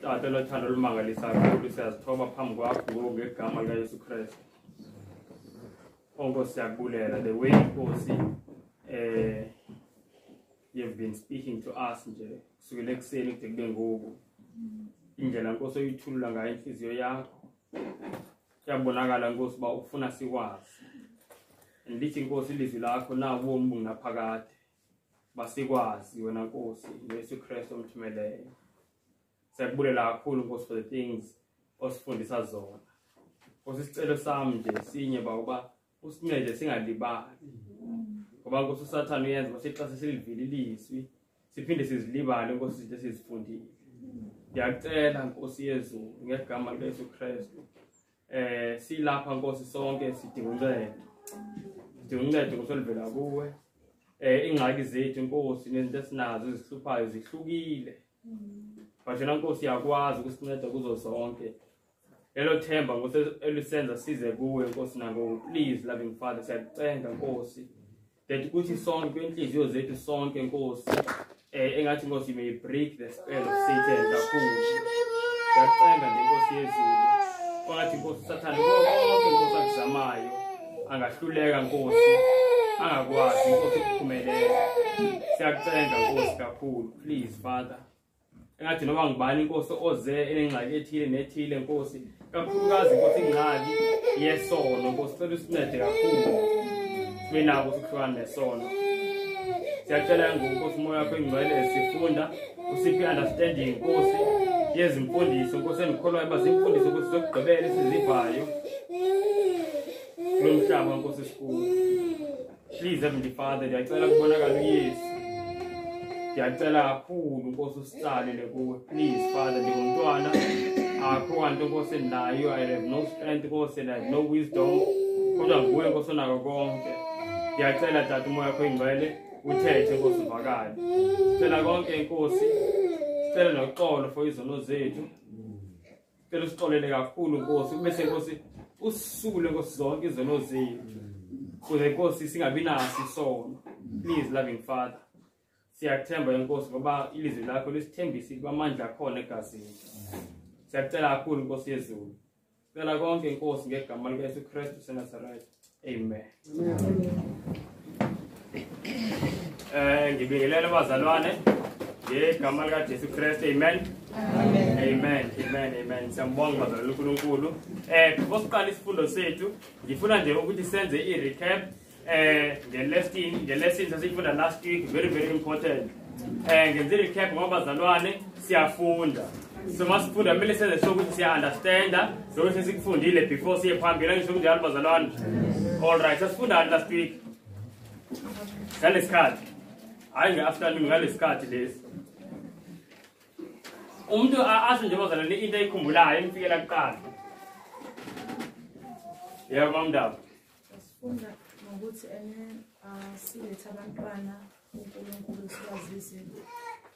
Tata lothando olumangalisa kakhulu siyazithoba phambi kwakho ngegama likaYesu Kristu. Onke siyakubulela the way Nkosi you've been speaking to us nje kusukela ekseni kude kube ngoku. Indlela Nkosi oyithulula ngayo inhliziyo yakho. Kuyabonakala Nkosi ba ufuna sikwazi. Ndithi Nkosi ilizwi lakho nawo wombungu naphakade. Basikwazi wena Nkosi Yesu Kristu omthumeleyo. Siyakubulela kakhulu Nkosi for the things osifundisa zona. Nkosi isicelo sami nje sinye ba usincede singalibali. Ngoba Nkosi uSathane uyenza basixa sesilivile ilizwi siphinde sizilibale Nkosi izinto esizifundile. Ngiyacela Nkosi yezulu ngegama likaYesu Kristu. Silapha Nkosi sonke sidinga uncedo. Sidinga uncedo ngosolivela kuwe. Ingxaki zethu Nkosi nezinto esinazo ezihluphayo zihlukile. Bajena Nkosi yakwazi ukusinceda kuzo zonke. Lelo themba Nkosi elisenza size kuwe Nkosi nango please loving Father siyakucenga Nkosi. That ukuthi sonke kwenhliziyo zethu sonke Nkosi engathi Nkosi may break the spell of Satan kakhulu. Siyakucenga nje Nkosi yezulu. Kwathi Nkosi Sathane konke Nkosi akuzamayo angahluleka Nkosi. Angakwazi Nkosi ukuphumelela. Siyakucenga Nkosi kakhulu please Father. Engathi noma ngibani Nkosi oze enengxaki ethile nethile Nkosi kakhulukazi Nkosi ingxaki yesono Nkosi cela usincede kakhulu sibe nako ukuhlukana nesono. Siyacela Nkosi umoya wakho engcwele sifunda usiphe understanding Nkosi yezimfundiso Nkosi endikholwa bazimfundiso Nkosi zokugqibela esizivayo lo mhlaba Nkosi sikhulu. Please Heavenly Father ndiyacela kubonakala uYesu. Ndiyacela kakhulu Nkosi usicalele kuwe please Father ndingumntwana akho kanti Nkosi endinayo I have no strength Nkosi and I have no wisdom kodwa nguwe Nkosi onako konke. Ndiyacela Tata umoya wakho engcwele uthethe Nkosi uvakale. Sicela konke Nkosi sicela noxolo for izono zethu. Sicela usixolele kakhulu Nkosi bese Nkosi usisule Nkosi zonke izono zethu. Kuze Nkosi singabi naso isono. Please loving Father. Siyakuthemba Nkosi ngoba ilizwi lakho lisithembisa ukuba amandla akhona egazini. Siyakucela kakhulu Nkosi yezulu. Sicela konke Nkosi ngegama likaYesu Kristu seNazaretha. Amen. Ngibingelela abazalwane ngegama likaJesu Kristu. Amen. Amen. Amen. Amen. Siyambonga bazalwane uNkulunkulu. Before siqala isifundo sethu, ngifuna nje ukuthi senze i-recap the lessons asifunda last week very important. Ngenze recap ngoba bazalwane siyafunda. So masifunda kumele senze sokuthi siya understanda lokho esikufundile before siye phambili ngisho kunjalo bazalwane. All right, sasifunda last week. Ngalesikhathi. Hayi ngeafternoon ngalesikhathi lesi. Umuntu asho nje bazalwane into ayikhumbulayo imfikela kuqala. Yebo mamdaba. Sifunda ukuthi siletha abantwana uNkulunkulu sikwazise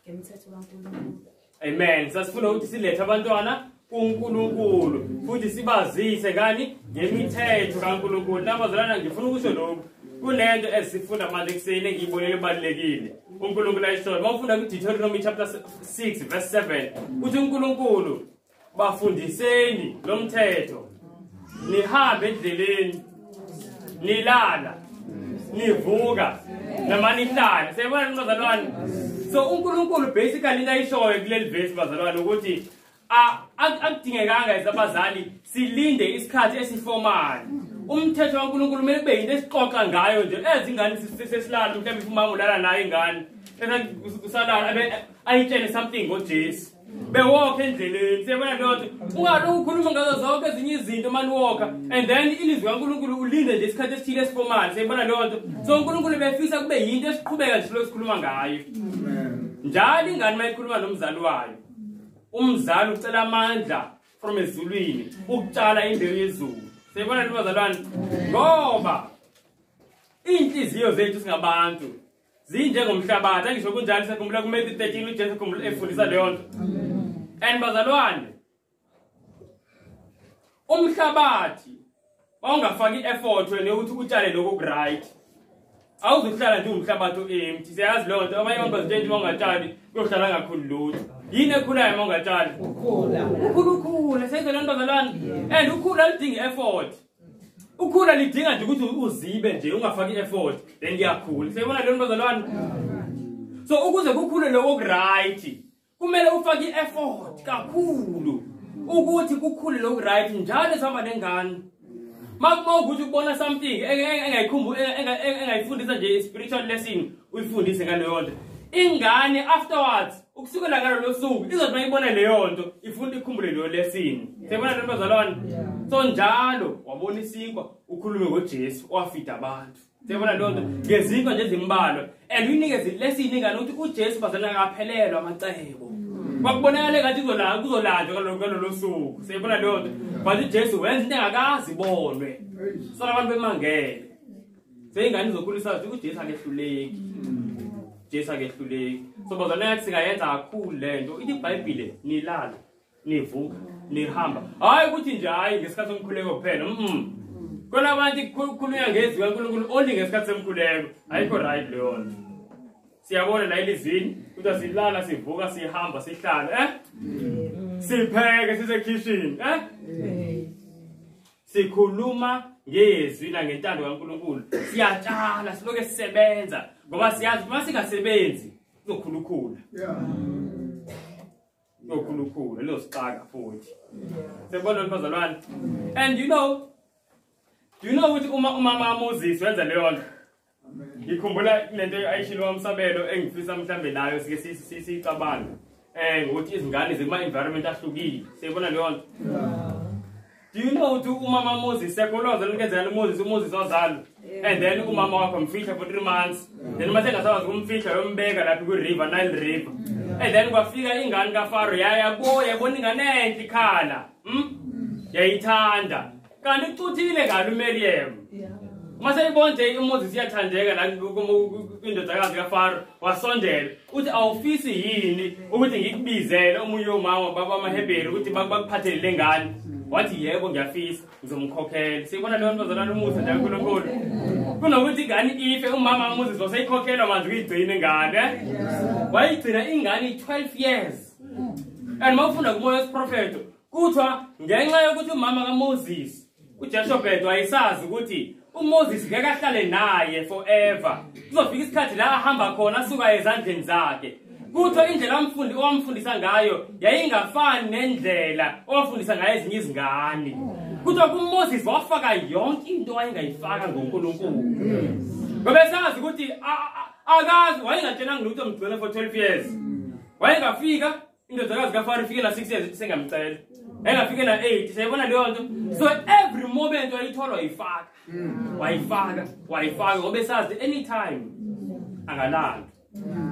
ngemithetho kaNkulunkulu. Amen. Sasifuna ukuthi silethe abantwana kuNkulunkulu futhi sibazise ngani ngemithetho kaNkulunkulu. Nabazalana ngifuna ukusho lokho. Kunento esifunda manje kuseni engiyibonile ebalekile. uNkulunkulu ayisho mawufunda kuDeuteronomy chapter 6 verse 7 uthi uNkulunkulu bafundiseni lo mthetho. Nihambe endleleni nilala nivuka namanihlala siyabona bazalwane. So uNkulunkulu basically into ayishoyo kuleli verse bazalwane ukuthi akudingekanga izabazali silinde isikhathi esiformal. Umthetho kaNkulunkulu kumele kube into esixoxa ngayo nje ezingane sesilala mhlawumbe ifuma ulala nayo ingane usalala ayitshele something ngoJesu bewalk endleleni. Siyabona lonto ungaloku ukhuluma ngazo zonke ezinye izinto maniwalka and then ilizwi kaNkulunkulu ulinde nje isikhathi esithile esiformal. Siyabona lonto. So uNkulunkulu befisa kube yinto esiqhubeka nje lo sikhuluma ngayo. Njalo ingane mayikhuluma nomzali wayo umzali ucela amandla from ezulwini ukutshala imbewu yezulu. Siyabona bazalwane ngoba inhliziyo zethu singabantu zinjengomhlabathi. Angisho kunjalo sekhumbula kuMatthew 13 uJesu ekhumbula efundisa leyo nto. And bazalwane umhlabathi awungafaki effort wena ukuthi utshale lokho right awuzuhlala nje umhlabathi oempty. Siyazi leyo nto abanye abantu bazitshela ukuthi ungatshali kuyohlala kakhulu lutho yini ekhulayo mongatshali ukhula senze lento bazalwane and ukhula lidinga effort ukhula lidinga nje ukuthi uzibe nje ungafaki effort then kuyakhula siyibona lento bazalwane so ukuze kukhule lokho right kumele ufake effort kakhulu ukuthi kukhule lokho right njalo sihamba nengane ukuthi ubona something engayifundisa nje spiritual lesson uyifundise ngaleyo nto ingane afterwards ukusukela ngalo suku izothi mayibona leyo nto ifunda ikhumbule leyo lesson siyabona lento bazalwane so njalo wabona isinkwa ukhulume ngoJesu owafida abantu siyabona lento ngezinkwa nje ezimbalwa and uyinikeze lesson ingane ukuthi uJesu bazalwane akaphelelwa amacebo bakubonakala ngathi kuzolandwa ngalolu suku siyabona leyo nto but uJesu wenza into engakazi ibonwe sona abantu bemangele seyingane izokhulisa ukuthi uJesu akehluleki Jesu akehluleki so bazalwane yathi singayenza kakhulu lento ithi iBhayibhile nilala nivuka nihamba hayi ukuthi nje hayi ngesikhathi somkhuleko kuphela kona abantu kukhulunywa ngezwi kaNkulunkulu only ngesikhathi semkhuleko ayikho right leyo nto siyabona la elizwini ukuthi silala sivuka sihamba sihlala sipheke sise kitchen sikhuluma ngezwi la ngentando kaNkulunkulu siyatshala siloke sisebenza ngoba siyazi uma singasebenzi kuzokhulukhula kuzokhulukhula losixaka futhi sebona bazalwane and you know ukuthi umama Moses wenza leyo nto ngikhumbula lento ayishilo wamsabelo engifisa mhlambe nayo sike sicabanga ngokuthi izingane zema environment ahlukile siyibona leyo nto do you know ukuthi umama Moses sekoloza likezela uMoses wazalwa and then umama wakhe mfihla for 3 months then mase ngasawazi kumfihla yombeka lapha ku river Nile river and then kwafika ingane kaFaro yabona ingane enhle ikhala yayithanda kanti ucuthile ngalo uMiriam mase ibonje uMoses iyathandeka la indodakazi kaFaro wasondela uthi awufisi yini ukuthi ngikubizele omunye umama baba amaHebheru ukuthi bakuphathele lengane wathi yebo ngiyafisa ngizomkhokhela sibona leyo nto bazalwane umusa nje kaNkulunkulu kunokuthi ingane ife umama Moses waseyikhokhelwa manje ukuyigcina ingane wayigcina ingane 12 years and mawufunda kumoya wesiprofeto kuthiwa ngenxa yokuthi umama kaMoses uJoshebed wayesazi ukuthi uMoses ngeke ahlale naye forever kuzofika isikhathi la ahamba khona asuka ezandleni zakhe kuthiwa indlela owamfundisa ngayo yayingafani nendlela owafundisa ngayo ezinye izingane kuthiwa kuMoses wafaka yonke into wayengayifaka ngoNkulunkulu ngoba esazi ukuthi akazi wayengatshelanga lutho mgcina for 12 years wayengafika indodakazi kaFaro ifike la 6 years sengamcela engafike na 8 siyabona leyo nto so every moment wayithola wayifaka ngoba esazi anytime angalanda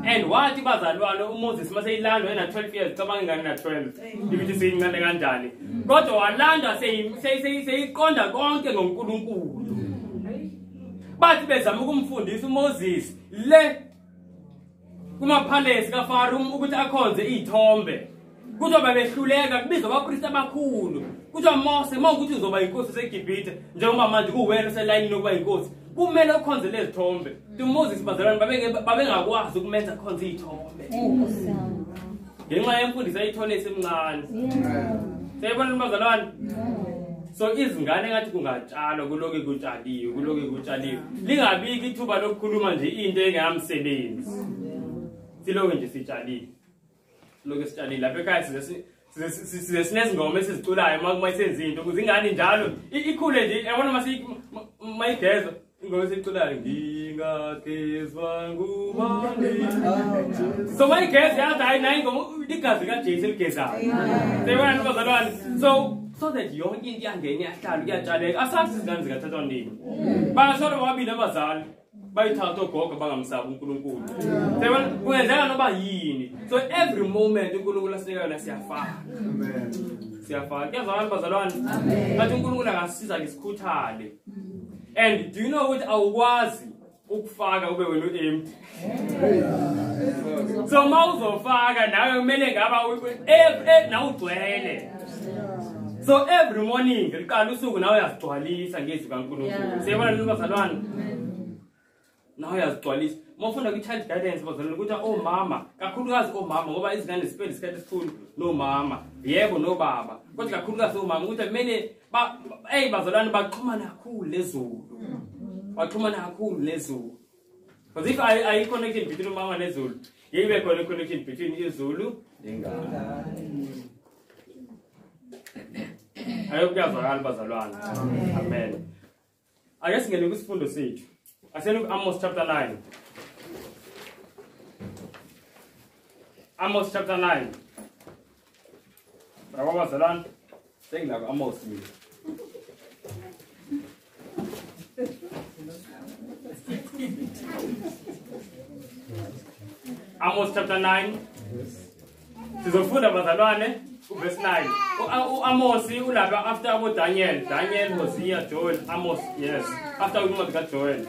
and wathi bazalwane uMoses mase ilandwa ena 12 years cabanga ingane na 12 libithi siyincane kanjani kodwa walanda seyiqonda konke ngoNkulunkulu bathi bezama ukumfundisa uMoses le kumaphalesi kaFaro ukuthi akhonze izithombe kuthiwa babehluleka kubizwa abapristi abakhulu kuthiwa Mose ukuthi uzoba inkosi eGibhithe njengoba manje kuwena selayini lokuba inkosi kumele ukhonze lezithombe uMoses bazalwane babengakwazi ukumenza khonze izithombe ngenxa yemfundiso ayithole esemncane siyabona bazalwane so izingane ngathi kungatshalwa kuloke kutshaliwe lingabiki ithuba lokukhuluma nje into engamsebenzi siloke nje sitshalile lokho sitshalile lapha ekhaya size sinezingoma esiziculayo uma isenza into ukuze ingane njalo ikhule nje yabona mayigeza ingoma esiculayo ngingagezwa ngubani so mayigeza yathi hayi nayo ingoma igazi kaJesu eligezayo siyabona bazalwane so that yonke into yangena yahlala kuyatshaleka asazi izingane zikathathwa nini basho wabili abazali bayithatha ogogo bangamsaba uNkulunkulu siyabona kungenzeka noba yini so every moment uNkulunkulu asinika yona siyafaka kuyazwakala bazalwane ngathi uNkulunkulu angasiza ngesikhuthale and do you know ukuthi awukwazi ukufaka ube wena empty so mawuzofaka nawe kumele ngaba nawe ugcwele so every morning liqala usuku nawe uyazigcwalisa ngezwi kaNkulunkulu siyabona bazalwane nawe uyazigcwalisa mawufunda kwi-child guidance bazalwane ukuthi omama kakhulukazi omama ngoba izingane zipenda isikhathi esikhulu nomama yebo nobaba kodwa kakhulukazi omama ukuthi kumele bazalwane baxhumana kakhulu nezulu baxhumana kakhulu nezulu because if I connection between umama nezulu yibe khona connection between izulu nengane ayokuyazwakala bazalwane amen ake singene kwisifundo sethu asenu Amos chapter 9 Amos chapter 9 bazalwane sengilaka Amos mina Amos chapter 9 sizofunda bazalwane verse 9 Amos ulapha after abo Daniel Hosea Joel Amos yes after umuntu ka Joel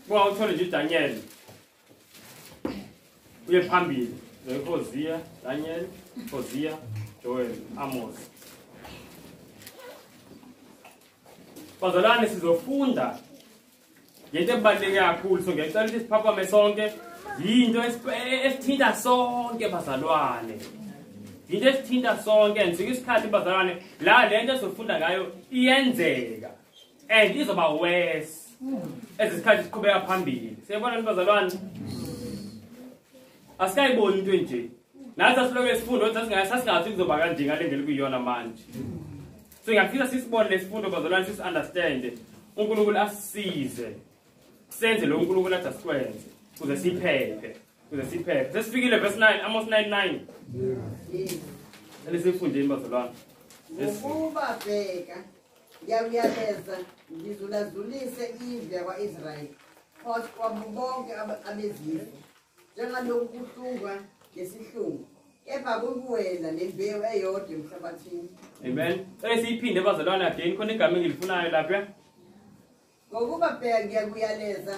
kwa uthole nje Daniel uye phambili Hosea Daniel Hosea Joel Amos bazalwane sizofunda ngento ebaluleke kakhulu so ngiyacela ukuthi siphapha sonke into esithinta sonke bazalwane into esithinta sonke ngisike isikhathi bazalwane la lento esofunda ngayo iyenzeka and izoba worse ezisikhathi siqhubeka phambili siyabona bazalwane asikayiboni into nje nathi asiloke isifundo ukuthi sasingathi kuzoba kanje ngalendlela kuyiyona manje so ngiyafisa sisibone lesifundo bazalwane sisi-understand uNkulunkulu asisize senze lo uNkulunkulu athi asikwenze kuze siphephe sesifikile verse 9 Amos 9:9 lesifundeni bazalwane ukuba bheka ngiyabuyaleza ngizulazulise indle kwa-Israyeli phakathi kwabo bonke abezizwe njengalokhu kuhlungwa ngesihlungu kepha kukuwela nembewu eyodwa emhlabathini amen siyiphinde bazalwane again khona igama engilifunayo lapha ngokuba bheka ngiyakuyaleza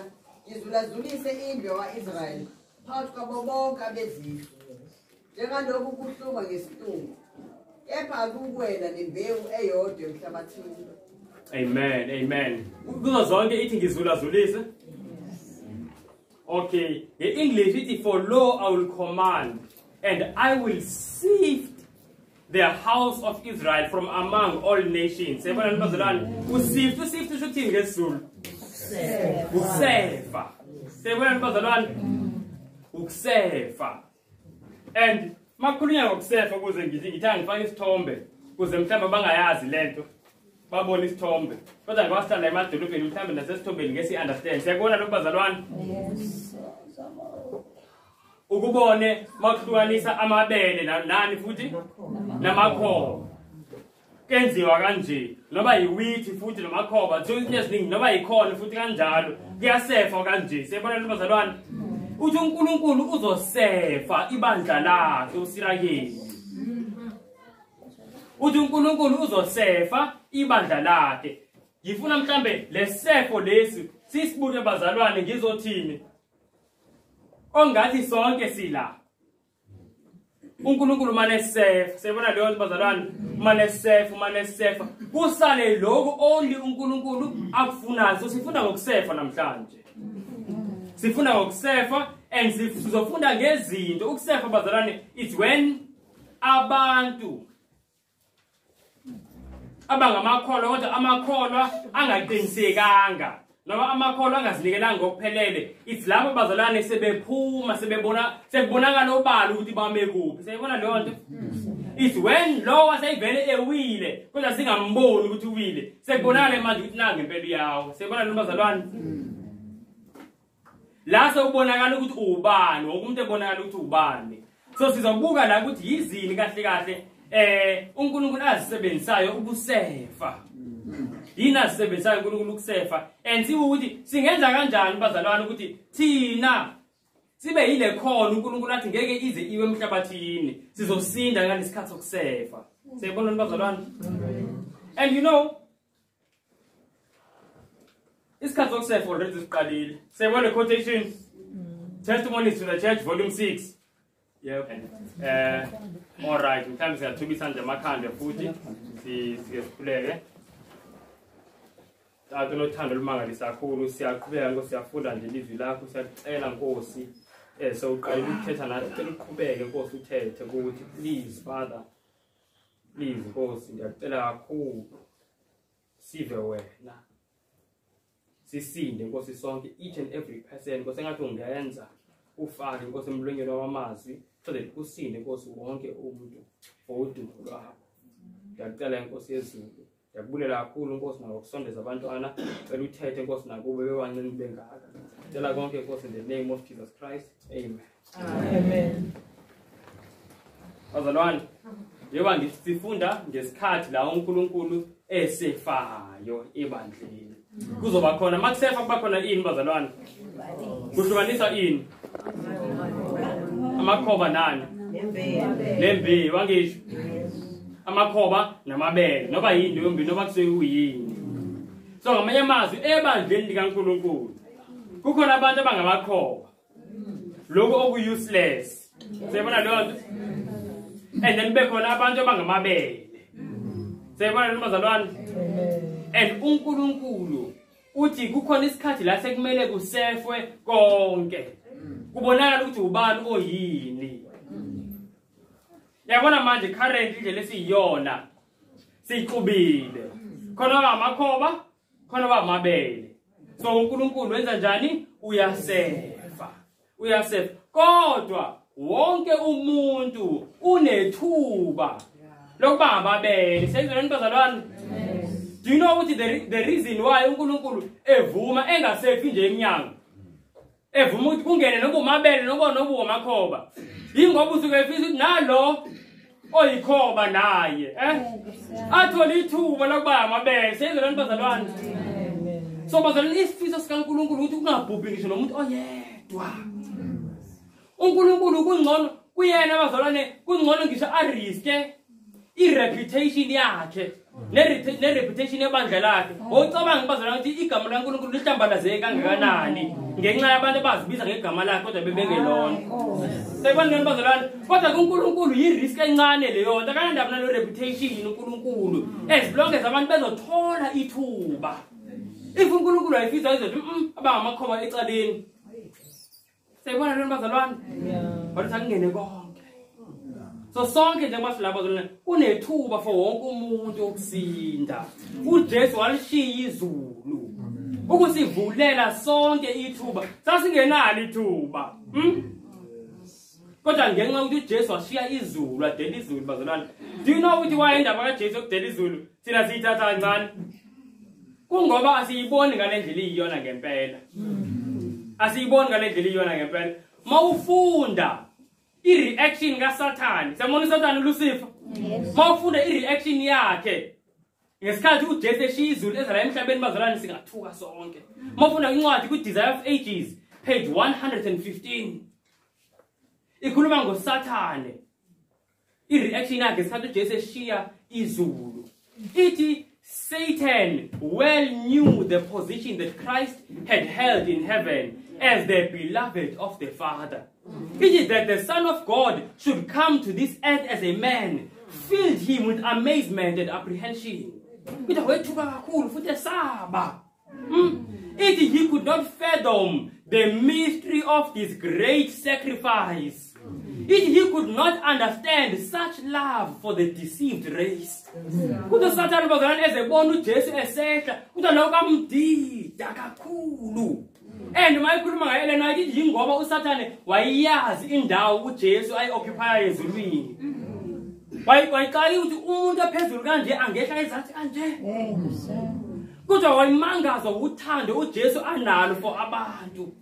ngizulazulise indlu kwa-Israyeli phakathi kwabo bonke abezizwe njengalokhu kuhlungwa ngesihlungu kepha kukuwela nembewu eyodwa emhlabathini amen kuzo zonke ithi ngizulazulise okay nge-English ithi for lo I will command and I will sift the house of Israel from among all nations sebona bazalwane usift usho ukuthini ngesizulu ukusefa sebona bazalwane ukusefa and makhulunywa ngokusefa ukuze ngithi angifake isithombe kuze mhlawumbe bangayazi lento babona isithombe kodwa ngawasithanda emadolobheni mhlawumbe nasesithombeni ngeke si-understand siyabona lokhu bazalwane ukubone makuhlukanisa amabele nani futhi namakhoba kenziwa kanje noba yiwithi futhi namakhoba izinto eziningi noba yikhona futhi kanjalo kuyasefa kanje siyabona bazalwane uthi uNkulunkulu uzosefa ibandla lakhe uSirakeli uthi uNkulunkulu uzosefa ibandla lakhe ngifuna mhlambe lesefo lesi sisibuke bazalwane ngizothini ongathi sonke sila uNkulunkulu manesefa sebona leyo bazalwane manesefa kusale lokho only uNkulunkulu akufunayo sifunda ngokusefa namhlanje sifunda ngokusefa and sizofunda ngezinto ukusefa bazalwane it's when abantu abangamakholwa kodwa amakholwa angaqinisekanga noma amakholwa angazinikelanga ngokuphelele it's labo bazalwane sebephuma sebonakala obala ukuthi bame kuphi siyibona leyo nto it's when lo waseyivele ewile kodwa singamboni ukuthi uwile sekubonakala manje ukuthi nanga impela yawo siyibona lo bazalwane la sewubonakala ukuthi ubani wonke umuntu ebonakala ukuthi ubani so sizobuka la ukuthi yizini kahle uNkulunkulu azisebenzisayo ukusefa yini azisebenzisayo uNkulunkulu ukusefa and sibe ukuthi singenza kanjani bazalwane ukuthi thina sibe yile khona uNkulunkulu athi ngeke ize iwe emhlabathini sizosinda ngalesikhathi sokusefa siyabona bazalwane and you know isikhathi sokusefa already siqalile siyabona quotation Testimonies to the Church volume 6 yep all right mhlawumbe siyathubisa nje amakhanda futhi sikhuleke Tato nothando olumangalisa kakhulu siyaqhubeka Nkosi siyafunda nje ilizwi lakho siyacela Nkosi so uqala ukuthetha nathi cela uqhubeke Nkosi uthethe ukuthi please Father please Nkosi ngiyacela kakhulu sive wena sisinde Nkosi sonke each and every person Nkosi engathi ungenza ufake Nkosi emlonyeni wamazwi so that kusinde Nkosi wonke umuntu odumo lwakho ngiyacela Nkosi yezulu yakubulela kakhulu Nkosi ngokusondeza abantwana cela uthethe Nkosi nakubo bebancane bengaka cela konke Nkosi in the name of Jesus Christ amen Amen. Bazalwane njengoba ngisifunda ngesikhathi la uNkulunkulu esefayo ebandleni kuzoba khona makusefa kuba khona ini bazalwane kuhlukanisa ini amakhoba nani lembe wangisho amakhoba namabele noba yini yombi noba kuseyuyini so ngamanye amazwi ebandleni likaNkulunkulu kukhona abantu abangamakhoba lokho oku-useless sayibona leyo nto and then bekhona abantu abangamabele sayibona leyo bazalwane and uNkulunkulu uthi kukhona isikhathi la sekumele kusefwe konke kubonakala ukuthi ubani oyini yabona manje currently nje lesiyona sicubile khona amakhoba khona amabele so uNkulunkulu wenza njani uyasefa kodwa wonke umuntu unethuba lokuba amabele seyizona bazalwane do you know ukuthi the reason why uNkulunkulu evuma engasefi nje eminyango evuma ukuthi kungene noba umabele noba umakhoba yingoba usuke efisa ukuthi nalo oyikhoba naye athola ithuba lokuba amabele seyizona bazalwane so bazalwane isifiso sikaNkulunkulu ukuthi kungabhubhi ngisho nomuntu oyedwa uNkulunkulu kungcono kuyena bazalwane kungcono ngisho ariske ireputation yakhe nereputation yebandla lakhe ocabanga bazalwane ukuthi igama laNkulunkulu lihlambalazeke kangakanani ngenxa yabantu abazibiza ngegama lakhe kodwa bebengelona sebona bazalwane kodwa uNkulunkulu yirisk encane leyo nto kanandaba nalo reputation uNkulunkulu as long as abantu bezothola ithuba if uNkulunkulu ayifisa izothi abangamakhoba ecaleni sayibona lento bazalwane bathi akungene konke so sonke njengoba silapha bazalwane kunethuba for wonke umuntu ukusinda uJesu walishiya izulu ukusivulela sonke ithuba sasingenalo ithuba kodwa ngenxa ukuthi uJesu washiya izulu adela izulu bazalwane do you know ukuthi wayendaba kaJesu yokudela izulu thina siyithatha kancane kungoba asiyiboni ngalendlela iyona ngempela asiyiboni ngalendlela iyona ngempela mawufunda ireaction kaSathane siyabona uSathane Lucifer mawufunda ireaction yakhe ngesikhathi uJesu eshiya izulu ezala emhlabeni bazalwane singathuka sonke mawufunda incwadi ku-Desire of Ages page 115 ikhuluma ngoSathane ireaction yakhe ngesikhathi uJesu eshiya izulu ithi Satan well knew the position that Christ had held in heaven as the beloved of the Father. It is that the Son of God should come to this earth as a man filled him with amazement and apprehension. He could not fathom the mystery of this great sacrifice. He could not understand such love for the deceived race. Kuthi Satan bazalwane ezebona uJesu esehla kuthi lokho amdida kakhulu. And mayikhuluma ngaye lena ithi yingoba uSathane wayazi indawo uJesu ayoccupy ezulwini. Wayiqala ukuthi umuntu ephezulu kanje angehla ezathi kanje. Kodwa wayimangazwa uthando uJesu analo for abantu.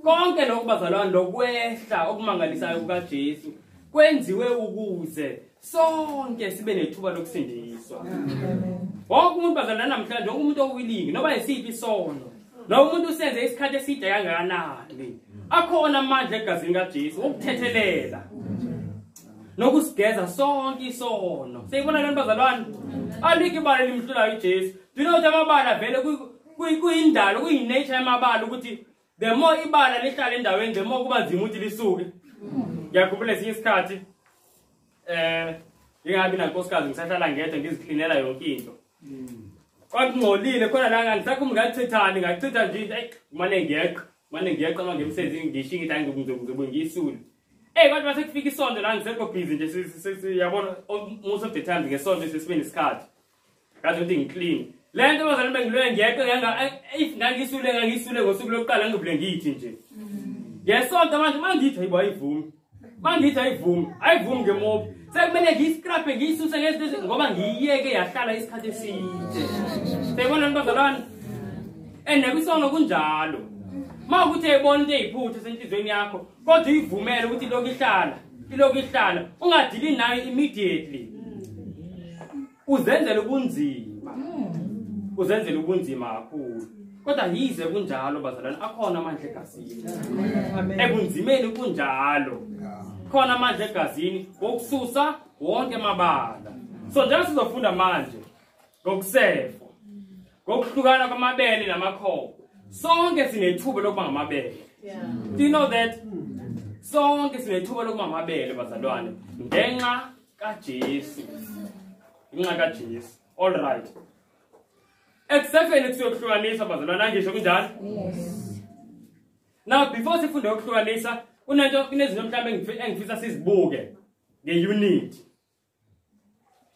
Konke lokho bazalwane lokwehla okumangalisayo kukaJesu kwenziwe ukuze sonke sibe nethuba lokusindiswa. Wonke umuntu bazalwane namhlanje umuntu owilling noba yisiphi isono noba umuntu usenze isikhathi eside kangakanani akhona amandla egazini kaJesu okuthethelela nokusigeza sonke isono. Seyibona lento bazalwane alikho ibala limhlulayo uJesu dinothi amabala vele kuyindalo kuyinature yamabala ukuthi the more ibala lihlala endaweni the more kuba nzima ukuthi lisuke. Ngiyakhumbula esinye isikhathi ngingabi nankosikazi ngisahlala ngedwa ngiziklinela yonke into kwakungcolile khona la ngisakho ngachithani ngachitha nje manje ngiyekho uma ngemsebenzi ngishinga ithi ngizobe ngiyisule kodwa mase kufika isonto la ngisekho busy nje yabona most of the times ngesonto sesibe nesikhathi ngathi ukuthi ngiclean lento bazalwane bengilwe ngiyekho if ngangisule ngosuku lokuqala ngibule ngithi nje ngesonto manje ngithi ayivumi ayivumi ngemob sekumele ngiscrape ngisuse ngezinto ngoba ngiyiyeke yahlala isikhathi eside sebona bazalwane nekwisonto kunjalo mawukuthi ebona into eziphuthe senhlizweni yakho kodwa uyivumele ukuthi ilokhu ihlala ungadili nayo immediately uzenzele ubunzima kakhulu kodwa yize kunjalo bazalwane akhona amandla egazini ebunzimeni kunjalo khona amandla egazini wokususa wonke amabala so njengoba sizofunda manje ngokusefo ngokuhlukana kwamabele namakhobo sonke sinethuba lokuba ngamabele. Do you know that? Sonke sinethuba lokuba ngamabele bazalwane ngenxa kaJesu. Ngenxa kaJesu. All right. Except kuyokuhlukanisa bazalwane angisho kunjani? Yes. Now before sifunde ukuhlukanisa kunezinto mhlawumbe engifisa sizibuke ngeunit.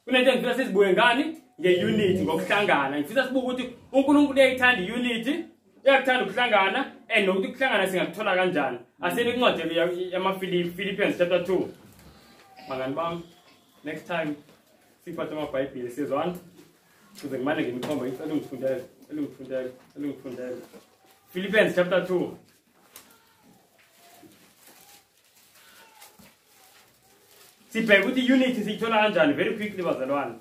Kunezinto engifisa sizibuke ngani? Ngeunit ngokuhlangana. Ngifisa sibuke ukuthi uNkulunkulu uyayithanda iunity. Uyakuthanda ukuhlangana nokuthi ukuhlangana singakuthola kanjani asene incwadi yama-Philippians chapter 2 bangani bami next time siphathe amabhayibhili sizwana kuze ngimane nginikhomba elungifundele Philippians chapter 2 sibheke ukuthi unity siyithola kanjani very quickly bazalwane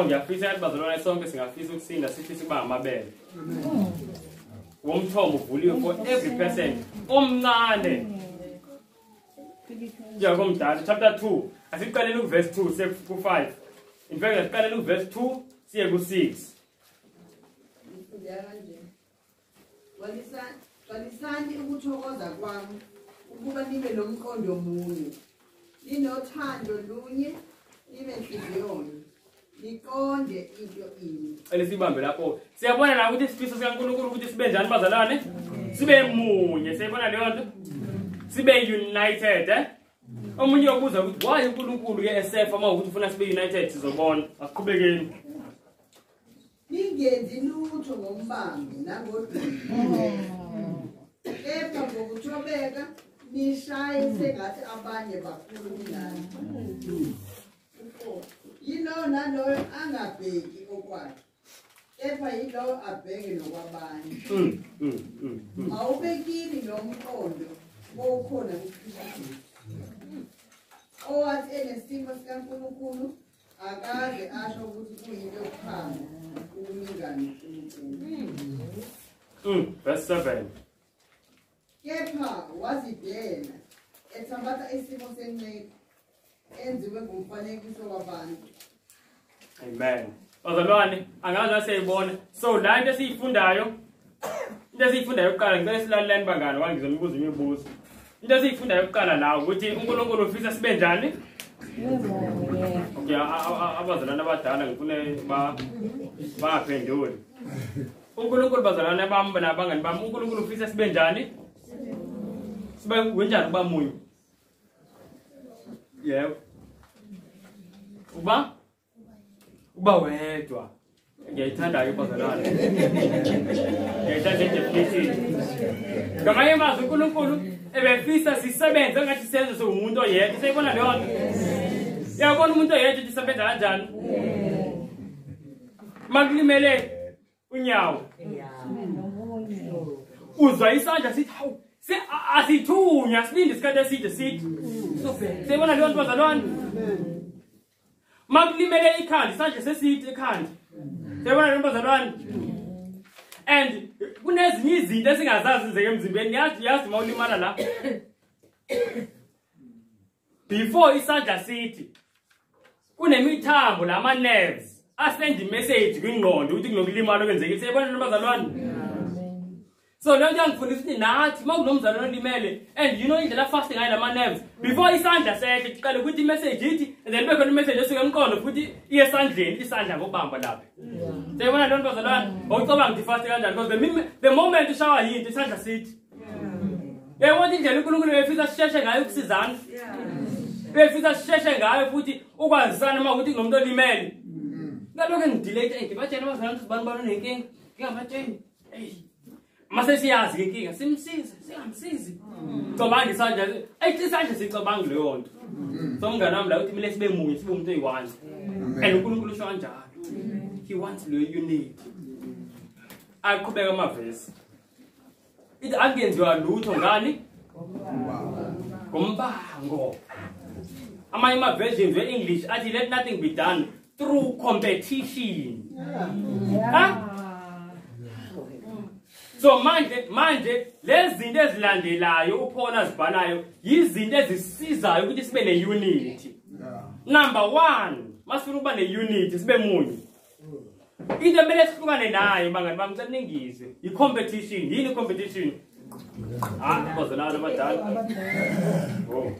ngiyafisa ukuthi bazalwane sonke singafisa ukusinda sithi siba ngamabele. Womthombo uvuliwe for every person. Omncane. Njengokomdala chapter 2. Asiqalele kuverse 2 siye ku5. In fact asiqalele kuverse 2 siye ku6. Walisani ukuthokoza kwami ukuba nibe nomqondo munye. Ninothando lunye nibe enhliziyonye. Nikonde into ini. Sibambe lapho. Siyabona la ukuthi isifiso sikaNkulunkulu ukuthi sibe njani bazalwane? Sibe munye. Siyabona leyo nto? Sibe united, Omunye ubuza ukuthi why uNkulunkulu ke esefa uma ukuthi ufuna sibe united sizobona. Asiqhubekeni. Ningenzi lutho ngombambi nangodini. Kepha ngokuthobeka nishaye sengathi abanye bakhulu kunani. Yilo naloyo angabheki okwakhe kepha yilo abheke nokwabanye awubekini nomqondo okhona kuKristu owathi enesimo sikaNkulunkulu akaze asho ukuthi kuyinto yokukhanga ukulingana uNkulunkulu. Verse 7. Kepha wazidela ethambatha isimo senqeko enziwe ngumfanekiso wabantu. Amen. Bazalwane angazi siyibona. So la into esiyifundayo kuqala ngicela silaleleni bangani wangizonibuza imibuzo. Into esiyifundayo yokuqala la ukuthi uNkulunkulu ufisa sibe njani? Okay, abazalwane abadala ngifune baphendule. uNkulunkulu bazalwane bami nabangani bami uNkulunkulu ufisa sibe njani? Sibe kunjani kuba munye? Yebo. Uba wedwa. Ngiyayithanda ke bazalwane. Ngiyayithanda definition. Ngamanye amazwi uNkulunkulu ebefisa sisebenze ngathi senze somuntu oyedwa. Siyibona leyo nto? Yabona umuntu oyedwa usebenza kanjani? Makulimele unyawo. Uzwa isandla sithi hawu asithunya silinde isikhathi eside sithi. Siyibona leyo nto bazalwane? Makulimele ikhanda isandla sesithi ikhanda. Siyabona leyo nto bazalwane? And kunezinye izinto esingazazi zenzeke emzimbeni yazi mawulimala la. Before isandla sithi kunemithambo lama nerves asend message kwingqondo ukuthi kunokulimala okwenzekile. Siyabona leyo nto bazalwane? So lento yangifundisa ukuthi nathi makunomzalwane olimele and you know indlela fasting ngayo lama nerves before isandla sehle iqale ukuthi message ithi and then bekukhona message esuka emqondo futhi iye esandleni isandla ngobamba lapha. Seyibona lento bazalwane awucabanga ukuthi fast kanjani because the moment ushawa yinto isandla sithi. Yebo indlela uNkulunkulu efisa sisheshe ngayo ukusizana. Efisa sisheshe ngayo futhi ukwazisana uma ukuthi kunomuntu olimele. Ngalokho ngidelete ngibatshela abazalwane ukuthi bani nenkinga ngingabatsheni. Mase siyazi inkinga simsize singamsizi cobanga isandla isandla sicabanga leyo nto so mngane wami la uthi mile sibe munye sibe umuntu oyi-one and uNkulunkulu usho kanjalo he wants lo unity aqhubeka amavesi ithi angenziwa lutho ngani ngombango amanye ama-versions we-English athi let nothing be done through competition so manje lezi zinto ezilandelayo uPaul azibhalayo yizinto ezisizayo ukuthi sibe ne-unity. Number 1, masifuna ukuba ne-unity sibe munye. Into emele sihlukane nayo bangani bami ngicela ningizwe i-competition. Yini i-competition? Bazalwane abadala. Oh.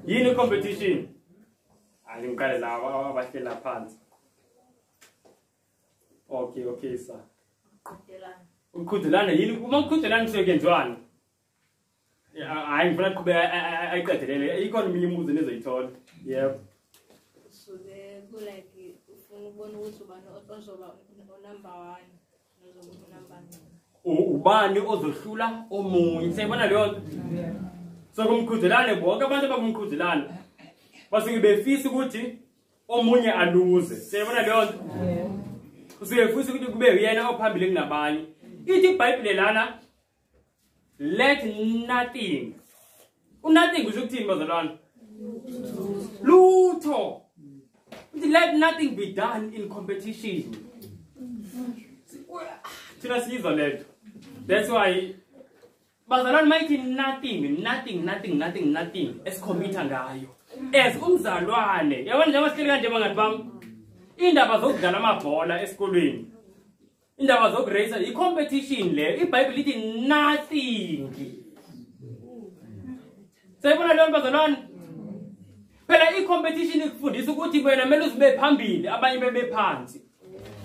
Yini i-competition? Ngiqale laba abahlela phansi. Okay sir. Ukuqhudelana yini uma ukuqhudelana kusekenziwani hayi ngifuna ukuqhubeka ayiqedelele ikhona eminye imibuzo nezoyithola yebo so the like ufuna ukubona ukuthi ubani ozoba number 1 nozoba number 2 ubani ozohlula omunye siyabona leyo nto so kumqhudelane bonke abantu abakumqhudelana basuke befisa ukuthi omunye aluze siyabona leyo nto usuke futhi ukuthi kube uyena ophambili kunabanye. Ithi iBhayibheli lana let nothing. Unothing kusho ukuthini bazalwane? Lutho. Let nothing be done in competition. Thina sizwa letho. That's why bazalwane mayithi nothing esicommita ngayo. As umzalwane. Yabona njengoba sihleli kanje bangani bami. Indaba zokudlala amabhola esikolweni. Indaba zokurayisa i-competition leyo iBhayibheli lithi nothing. Sayibona leyo bazalwane? Phela i-competition ikufundisa ukuthi wena kumele uzibe phambili abanye bebe phansi.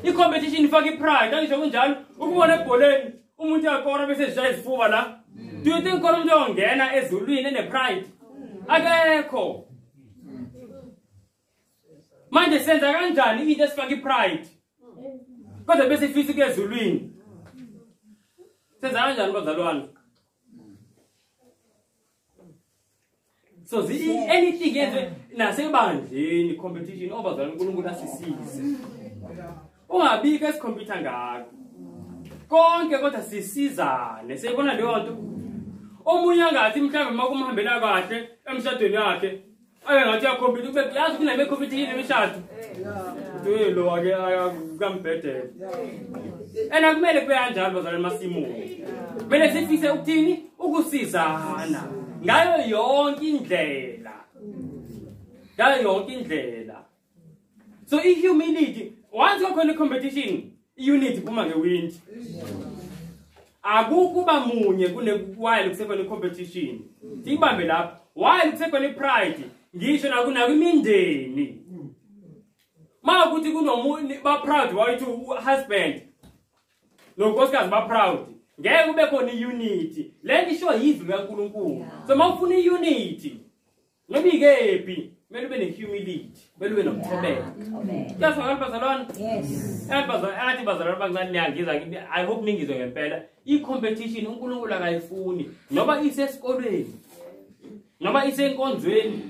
I-competition ifaka i-pride angisho kunjalo ukubona ebholeni umuntu yakora bese eshaya izifuba la. Do you think khona umuntu ongena ezulwini ene-pride? Akekho. Manje senza kanjani into esifaka i-pride? Kodwa bese ifisa kezulwini. Senza kanjani bazalwane? So anything yenze nasebandleni competition obazalwane uNkulunkulu asisize. Ungabika esikhompyutha ngako. Konke kodwa sisizane. Siyibona leyo nto. Omunye angathi mhlawumbe makumhambela kahle emshadweni yakhe aye ngathi yakhompyutha kube yazi kunale competition emishado. Lo ake akambhedela. Ena kumele kube kanjalo bazalwane masimule. Kumele sifise ukuthini? Ukusizana. Ngayo yonke indlela. So i-humility once kukhona i-competition i-unity phuma nge-wind. Akukuba munye while kusekhona i-competition. Siyibambe lapha. While kusekhona i-pride ngisho nakwimindeni. Makuthi kunomuntu ba-proud wayithi husband nonkosikazi ba-proud ngeke kube khona i-unity. Lento isho yizwi likaNkulunkulu. So mawufuna i-unity nobikephi kumele ube ne-humility, kumele ube nokuthobeka. Kuyazwakala bazalwane? Yes. Athi bazalwane bancane niyangiza I hope ningizwe ngempela. I-competition uNkulunkulu akayifuni noba isesikolweni noba isenkonzweni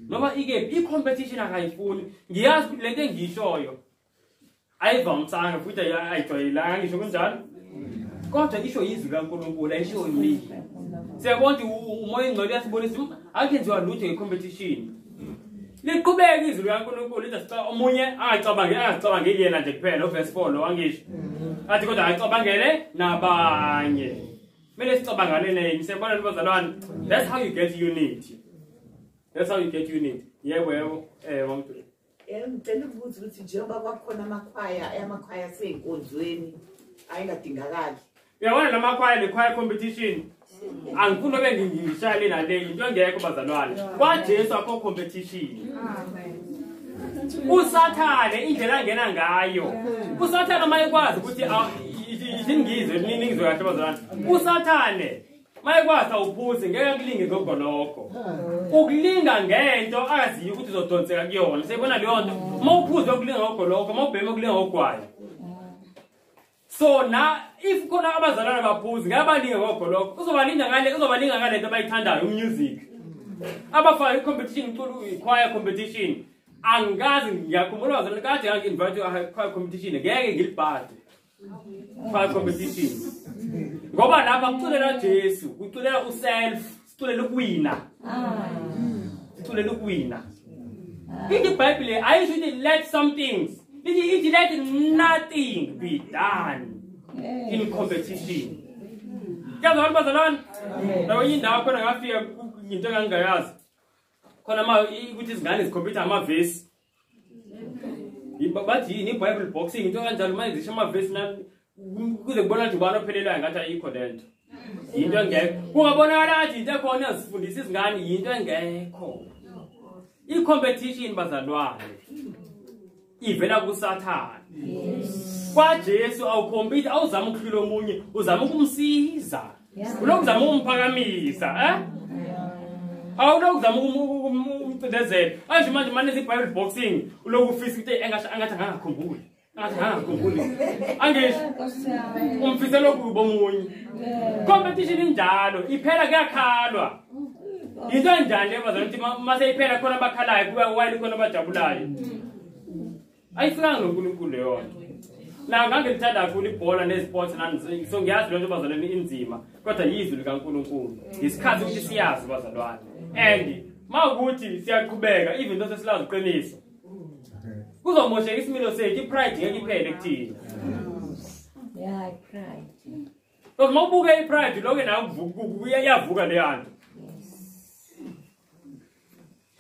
noba ikephi i-competition akayifuni. Ngiyazi ukuthi lento engishoyo ayivamisanga futhi ayijwayelanga ngisho kunjalo. Kodwa isho yizwi likaNkulunkulu ayisho yini. Siyabona umoya engcwele uyasibonisa akenziwa lutho nge-competition. Liqhubeka izwi likaNkulunkulu lithi sica omunye angacabangeli yena nje kuphela verse 4 lo angisho. Athi kodwa acabangele nabanye. Kumele sicabangane siyabona bazalwane. That's how you get unity. Yebo wamntu. Ngicela ukuthi njengoba kwakhona amakhwaya sey'nkonzweni ayingadingakali Uyabona lama choir competition. Angifuni obe ngishayile nale into engekho bazalwane. KwaJesu akho competition. Usathane indlela angena ngayo. Usathane mayekwazi ukuthi izingizwe niningizwe kahle bazalwane. Usathane mayekwazi awuphuze ngeke kulinge ngogoloko. Ukulinga ngento akaziyo ukuthi uzodonseka kuyona. Seyibona leyo nto. Mawuphuze ukulinga ngogoloko, mawubhema ukulinga ngogwayi. So na if khona abazalwane baphuzi ngabalinga ngogoloko, uzobalinga ngale nto abayithandayo music. Abafaka i-competition choir competition. Angazi ngiyakhumbula bazalwane kade ngangi-invite choir competition ngeke ngilibhade. Choir competition. Ngoba lapha kuculela Jesu, kuculela uself, siculela ukuwina. Siculela ukuwina. In the Bible ayisho ukuthi let some things, ithi let nothing be done in competition. Kuyazwakala bazalwane? Nawe indawo khona ngafika into engangayazi. Khona ukuthi izingane zikhompyutha amavesi. Bathi yini iBible boxing into kanjalo manje zisho amavesi na kuze kubona nje ubani ophelelayo ngathi ayikho lento. Into engekho. Kungabonakala ukuthi into ekhona ezifundisa izingane into engekho. I-competition bazalwane ivela kuSathane. KwaJesu awucompete awuzama ukuhlula omunye, uzama ukumsiza. Ulokuzama umphakamisa, awulokuzama umcindezela. Anje manje iBible boxing ulokufisa ukuthi engathi angakhumbuli. Angisho umfisa lokhu bomunye. Competition injalo iphela kuyakhalwa. Into enjani bazalwane ukuthi mase iphela khona abakhalayo kuba wayini khona abajabulayo. Ayifikanga noNkulunkulu leyo nto. La ngangilithanda kakhulu ibhola nesports nani so ngiyazi lento bazalwane inzima kodwa yizwi likaNkulunkulu. Isikhathi ukuthi siyazi bazalwane. And mawukuthi siyaqhubeka even though sesilazi uqiniso. Kuzomosheka isimilo sethu ipride ngeke iphele kuthina. Yeah, pride. Because mawubuke ipride lokho nawe yavuka le yanto.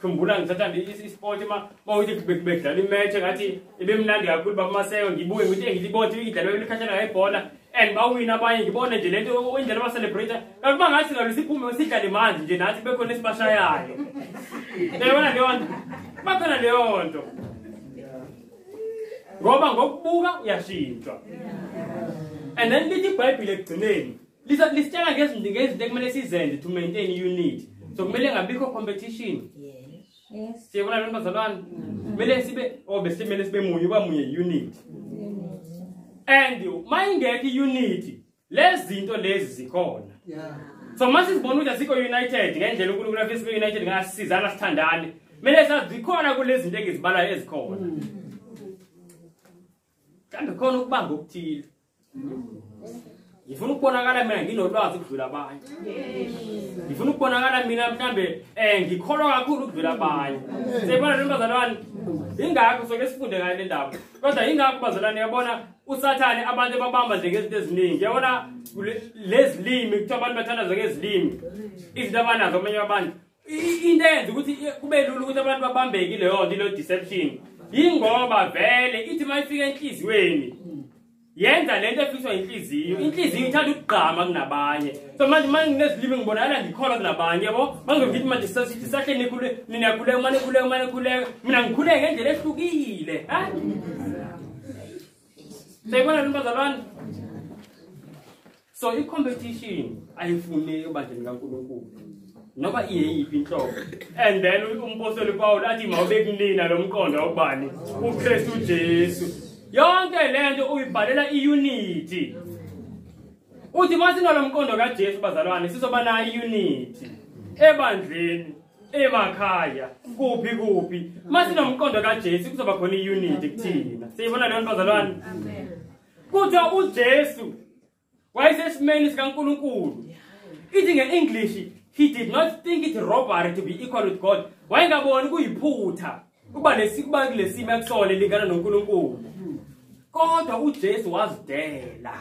Khumbula ngisathanda isport mawuthi bekudlala imatch ngathi ibemnandi kakhulu bamaseko ngibuke ngithi ngilibona idlalwe likhathana ngebhola and bawina abanye ngibone nje lento indlela abacelebrate kakuba ngathi ngalo siphume sidlale manje nje nathi bekhona isibashayayo. Uyabona leyo nto? Bakhona leyo nto. Ngoba ngokubuka uyashintshwa. And then lithi iBhayibheli ekugcineni lisitshela ngezinto ekumele sizenze to maintain unity. So kumele ngabikho competition. Yes. Siyabona lento bazalwane. Kumele sibe besimele sibe munye kuba munye unity. And mayingekho unity, lezi zinto lezi zikhona. So mase sibona ukuthi asikho united ngendlela uNkulunkulu afisa sibe united ngasizana sithandane. Kumele sazi zikhona kulezi zinto engizibalayo ezikhona. Kanti khona ukubamba okuthile. Ngifuna ukubonakala mina nginolwazi ukudlula abanye. Ngifuna ukubonakala mina mhlambe ngikholwa kakhulu ukudlula abanye. Siyabona lento bazalwane. Ingakho soke sifunde ngayo le ndaba. Kodwa ingakho bazalwane yabona uSathane abantu babamba nje ngezinto eziningi. Yabona lezilimi kuthi abantu bathanda ngezilimi. Izinto abanazo abanye abantu. Into eyenza ukuthi kube lula ukuthi abantu babambeke leyo nto lo deception. Ingoba vele ithi mayifika enhliziyweni yenza lento efiswa inhliziyo. Inhliziyo ithanda ukugqama kunabanye. So manje nginezilimi ngibonakala ngikholwa kunabanye yabo. Mangizokuthi manje sisithi sahle ninakhuleka mane khuleka mina ngikhuleka ngendlela ehlukile. Seyibona lo bazalwane. So i-competition ayifuni ebandleni kaNkulunkulu. Noba iyiphi inhlobo. And then umpostoli Paul athi mawubekunina lo mqondo wobani uKristu Jesu. Yonke lento uyibhalela iunity. Uthi masinalo mqondo kaJesu bazalwane sizoba na iunity ebandleni emakhaya kuphi masinomqondo kaJesu kuzoba khona iunity kuthina. Siyibona leyo bazalwane. Amen. Kuthiwa uJesu wayesesimeni sikaNkulunkulu. Ithi ngeEnglish he did not think it robbery to be equal with God. Wayengaboni kuyiphutha kuba lesikuba kulesimo akusole lingana noNkulunkulu. Kodwa uJesu wazidela.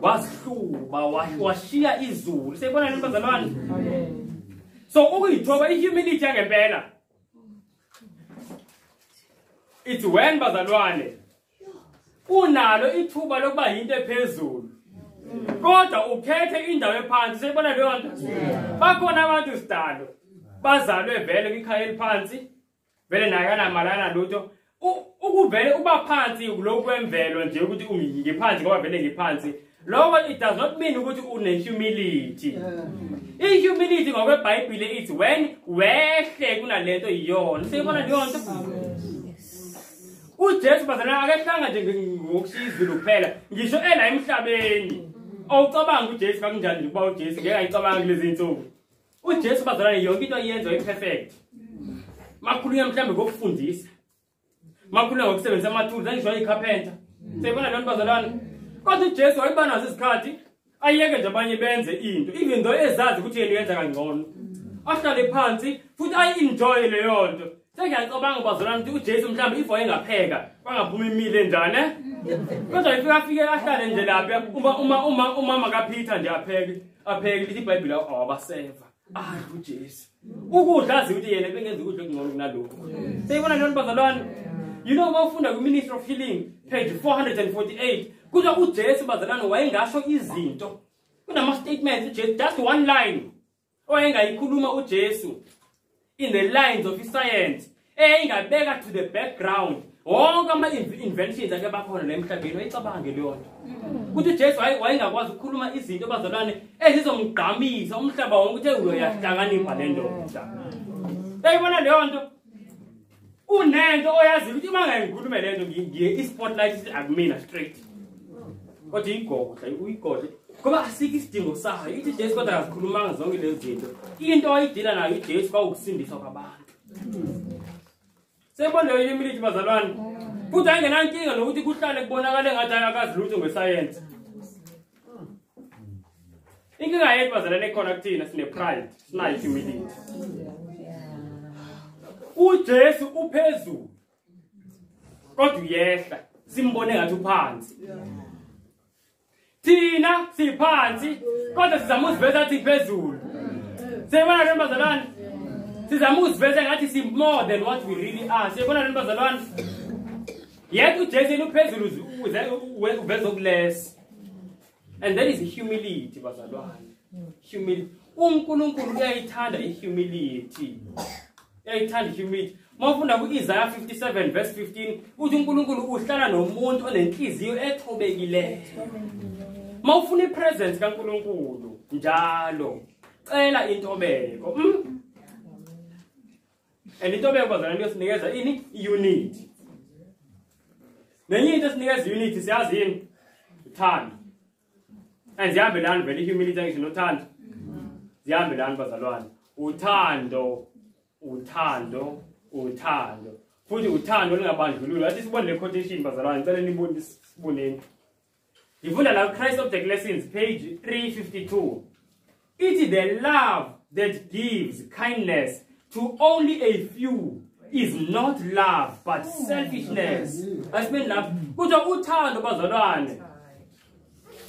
Wasihluba washiya izulu. Siyibona le bazalwane. So ukuyithoba ihumility yangempela. It's when bazalwane unalo ithuba lokuba into ephezulu. kodwa ukhethe indawo ephansi siyibona leyo nto bakhona abantu sidalo bazalwe vele kwikhaya eliphansi vele naye anamalana lutho ukuvele uba phansi lokwemvelo nje ukuthi ngiphansi ngoba vele ngiphansi lokho it does not mean ukuthi une humility i-humility ngokweBhayibhile ithi when wehle kunalento iyona siyibona leyo nto uJesu bazalwane akehlanga nje ngokushiya izulu kuphela ngisho ela emhlabeni awucabanga uJesu kanjani nje kuba uJesu ngeke ayicabanga lezi insuku uJesu bazalwane yonke into ayenza iperfect makhulunya mhlambe ngokufundisa makhulunya ngokusebenzisa amathuluzi angisho icarpenter siyibona leyo nto bazalwane kodwa uJesu wayibanazo izikhathi ayeke nje abanye benze into even though ezazi ukuthi yena uyenza kangcono ahlale phansi futhi ayi-enjoy leyo nto sengiyacabanga bazalwane ukuthi uJesu mhlawumbe if wayengapheka bangaphuma imile njani kodwa ifike ahlale nje lapha umama kaPeter nje apheke lithi iBhayibhile awabaseva uJesu ukudla azi ukuthi yena bengenza ukudla okungcono kunalokho siyibona leyo nto bazalwane you know mawufunda ku-Ministry of Healing page 448 kuthiwa uJesu bazalwane wayengasho izinto kunama-statements uJesu just one line owayengayikhuluma uJesu in the lines of science ingabeka to the background wonke ama-inventions ake bakhona la emhlabeni wayicabange leyo nto ukuthi uJesu wayengakwazi ukukhuluma izinto bazalwane ezizomgqamisa umhlaba wonke ukuthi uyahlakanipha le ndoda uyayibona leyo nto unento oyazi ukuthi uma ngikhulume le nto ngiye i-spotlight akumina straight kodwa igogodla uyigodle ngoba asikho isidingo sayo ithi Jesu kodwa akazikhulumanga zonke lezi zinto into ayidila nayo uJesu kwawukusindiswa kwabantu siyibona leyo humility bazalwane futhi ayingenankinga nokuthi kuhlale kubonakale ngathi akazi lutho ngesayensi inkinga yethu bazalwane ekhona kuthina sine-pride sinayo humility uJesu uphezulu kodwa uyehla simbone ngathi uphansi thina siphansi kodwa sizama uziveza athi phezulu siyibona le bazalwane sizama uziveza ngathi si more than what we really are siyibona le bazalwane yet uJesu uphezulu uveza okuless and that is humility bazalwane humility uNkulunkulu uyayithanda ihumility uyayithanda humility mawufunda ku-Isaiah 57 verse 15 uthi uNkulunkulu uhlala nomuntu onenhliziyo ethobekileyo mawufuna ipresence kaNkulunkulu njalo cela intobeko and intobeko bazalwane yosinikeza ini unity nenye into sinikeza unity siyazi yini uthando and ziyahambelana vele humility ngisho nothando ziyahambelana bazalwane uthando futhi uthando lingabandlululi athi sibone le quotation bazalwane ngicela nibone siboneni ngifunda la Christ Object Lessons page 352 it the love that gives kindness to only a few is not love but selfishness asibeni lapha kuthiwa uthando bazalwane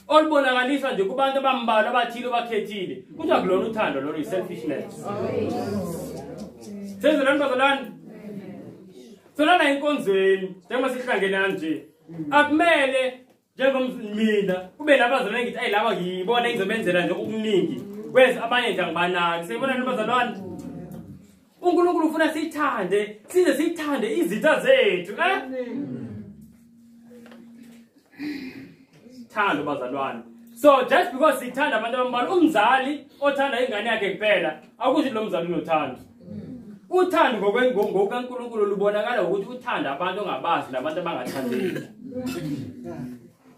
olubonakaliswa nje kubantu abambalwa abathile abakhethile kuthiwa kulona uthando lolo yi-selfishness senzelani bazalwane solana enkonzweni njengoba sihlangenani nje akumele njengomina kube nabazalwane ngithi ayi laba ngiyibona engizobenzela nje okuningi wese abanye nje angibanaki siyibona nabazalwane uNkulunkulu ufuna sithande size sithande izitha zethu thando bazalwane so just because sithanda abantu abambalwa umzali othanda ingane yakhe kuphela akusho lo mzali unothando uthando ngokukaNkulunkulu lubonakala ukuthi uthanda abantu ongabazi nabantu abangathandeki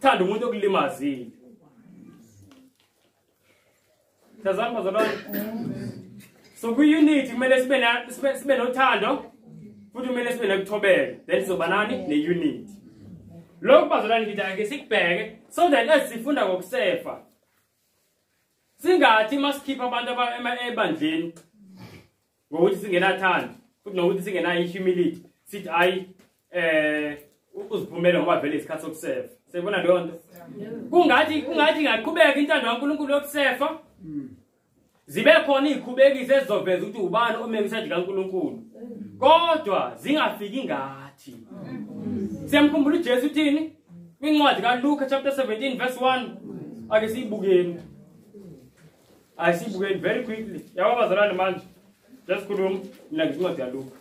thanda umuntu okulimazile sazama bazalwane so ku-unity kumele sibe nothando futhi kumele sibe nokuthobeka then sizoba nani ne-unity lokhu bazalwane ngithi ake sikubheke so that sifunda ngokusefa singathi masikhipha abantu ebandleni ngokuthi singenathando futhi nokuthi singenayo i-humility sithi hayi uziphumele ngoba vele isikhathi sokusefa siyibona leyo nto kungathi ingaqhubeka intando kaNkulunkulu yokusefa zibe khona iy'qhubekisi ezizoveza ukuthi ubani omekisadi kaNkulunkulu kodwa zingafiki ngathi siyamkhumbula uJesu uthini kwincwadi kaLuka chapter 17 verse 1 ake siyibukeni ayisibukeni very quickly yabo bazalwane manje just khuluma mina ngizincwadi yaLuka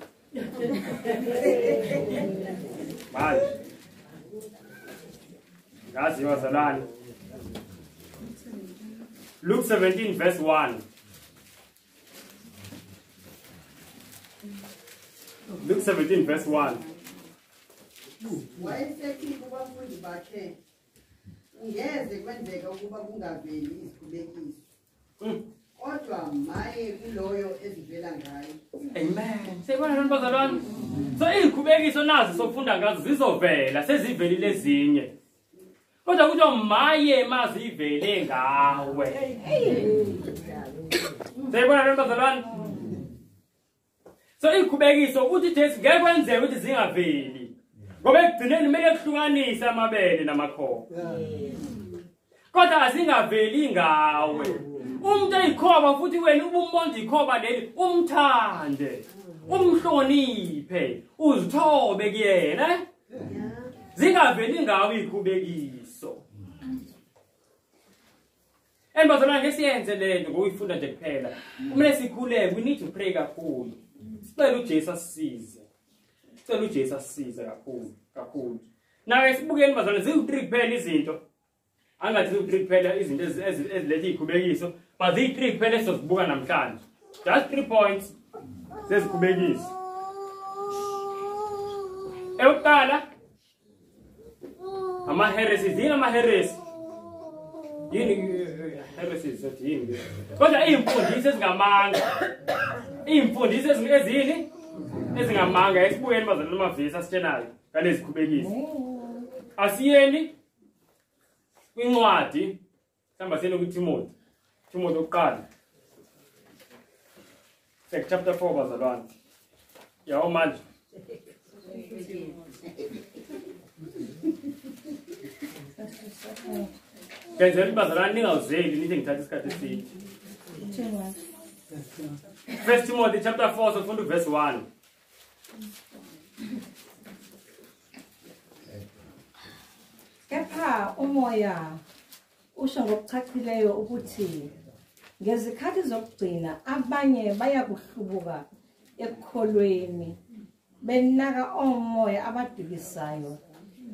manje ngazi bazalwane Luke 17 verse 1 Luke 17 verse 1 wayesethi kubafundi bakhe ungeze kwenzeka ukuba kungaveli izikhubekiso kodwa maye kuloyo ezivela ngayo. Amen. Siyabona lona bazalwane. So izikhubekiso nazo sofunda ngazo zizovela sezivelile ezinye. Kodwa kuthiwa maye mazivele ngawe. Siyabona lona bazalwane. So izikhubekiso uthi Jesu ngeke kwenzeke ukuthi zingaveli. Ngoba ekugcineni kumele kuhlukanise amabele namakhoba. Kodwa asingaveli ngawe. Umuntu eyikhoba futhi wena ubumonde ikhoba leli umthande. Umhloniphe, uzithobe kuyena. Zingaveli ngawe ikhubekiso. Embazalwane ngesiyenze lento ngokuyifunda nje kuphela. Kumele sikhuleke, we need to pray kakhulu. Sicela uJesu asisize. Sicela uJesu asisize kakhulu. Nawe sibukeni bazalwane ziwu-3 kuphela izinto. Angathi ziwu-3 kuphela izinto eziletha izikhubekiso, but ziyi-3 kuphela esizozibuka namhlanje. Just 3 points zezikhubekiso. Eyokuqala ama-heresies. Yini ama-heresies? Yini heresies yini? Kodwa iy'mfundiso ezingamanga. Iy'mfundiso ezini? Ezingamanga. Esibukeni bazalwane amavesi asitshelayo ngalezi zikhubekiso. Asiyeni kwincwadi sihamba siyena kuTimothy. Timothy oqala. Chapter 4 bazalwane. Yawo manje. Kenzela bazalwane ningawuzeli nithi ngithatha isikhathi eside. 1 Timothy chapter 4 sifunda verse 1. Kepha umoya usho ngokucacileyo ukuthi ngezikhathi zokugcina abanye bayakuhlubuka ekukholweni benaka omoya abadukisayo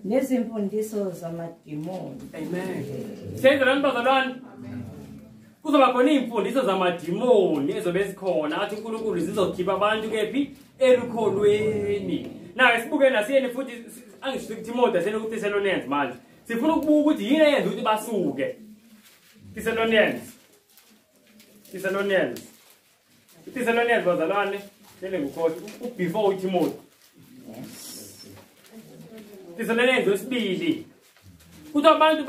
nezimfundiso zamadimoni. Amen. Senzela bazalwane. Kuzoba khona izimfundiso zamadimoni ezobe sikhona athi uNkulunkulu zizokhipha abantu kephi elukholweni. Nawe sibuke nasiyeni futhi angisho kuTimothy asene kuThessalonians manje. Sifuna ukubuka ukuthi yini eyenza ukuthi basuke. Thessalonians bazalwane sele ngukhothi before uTimothy. Thessalonians wesibili. Kuthi abantu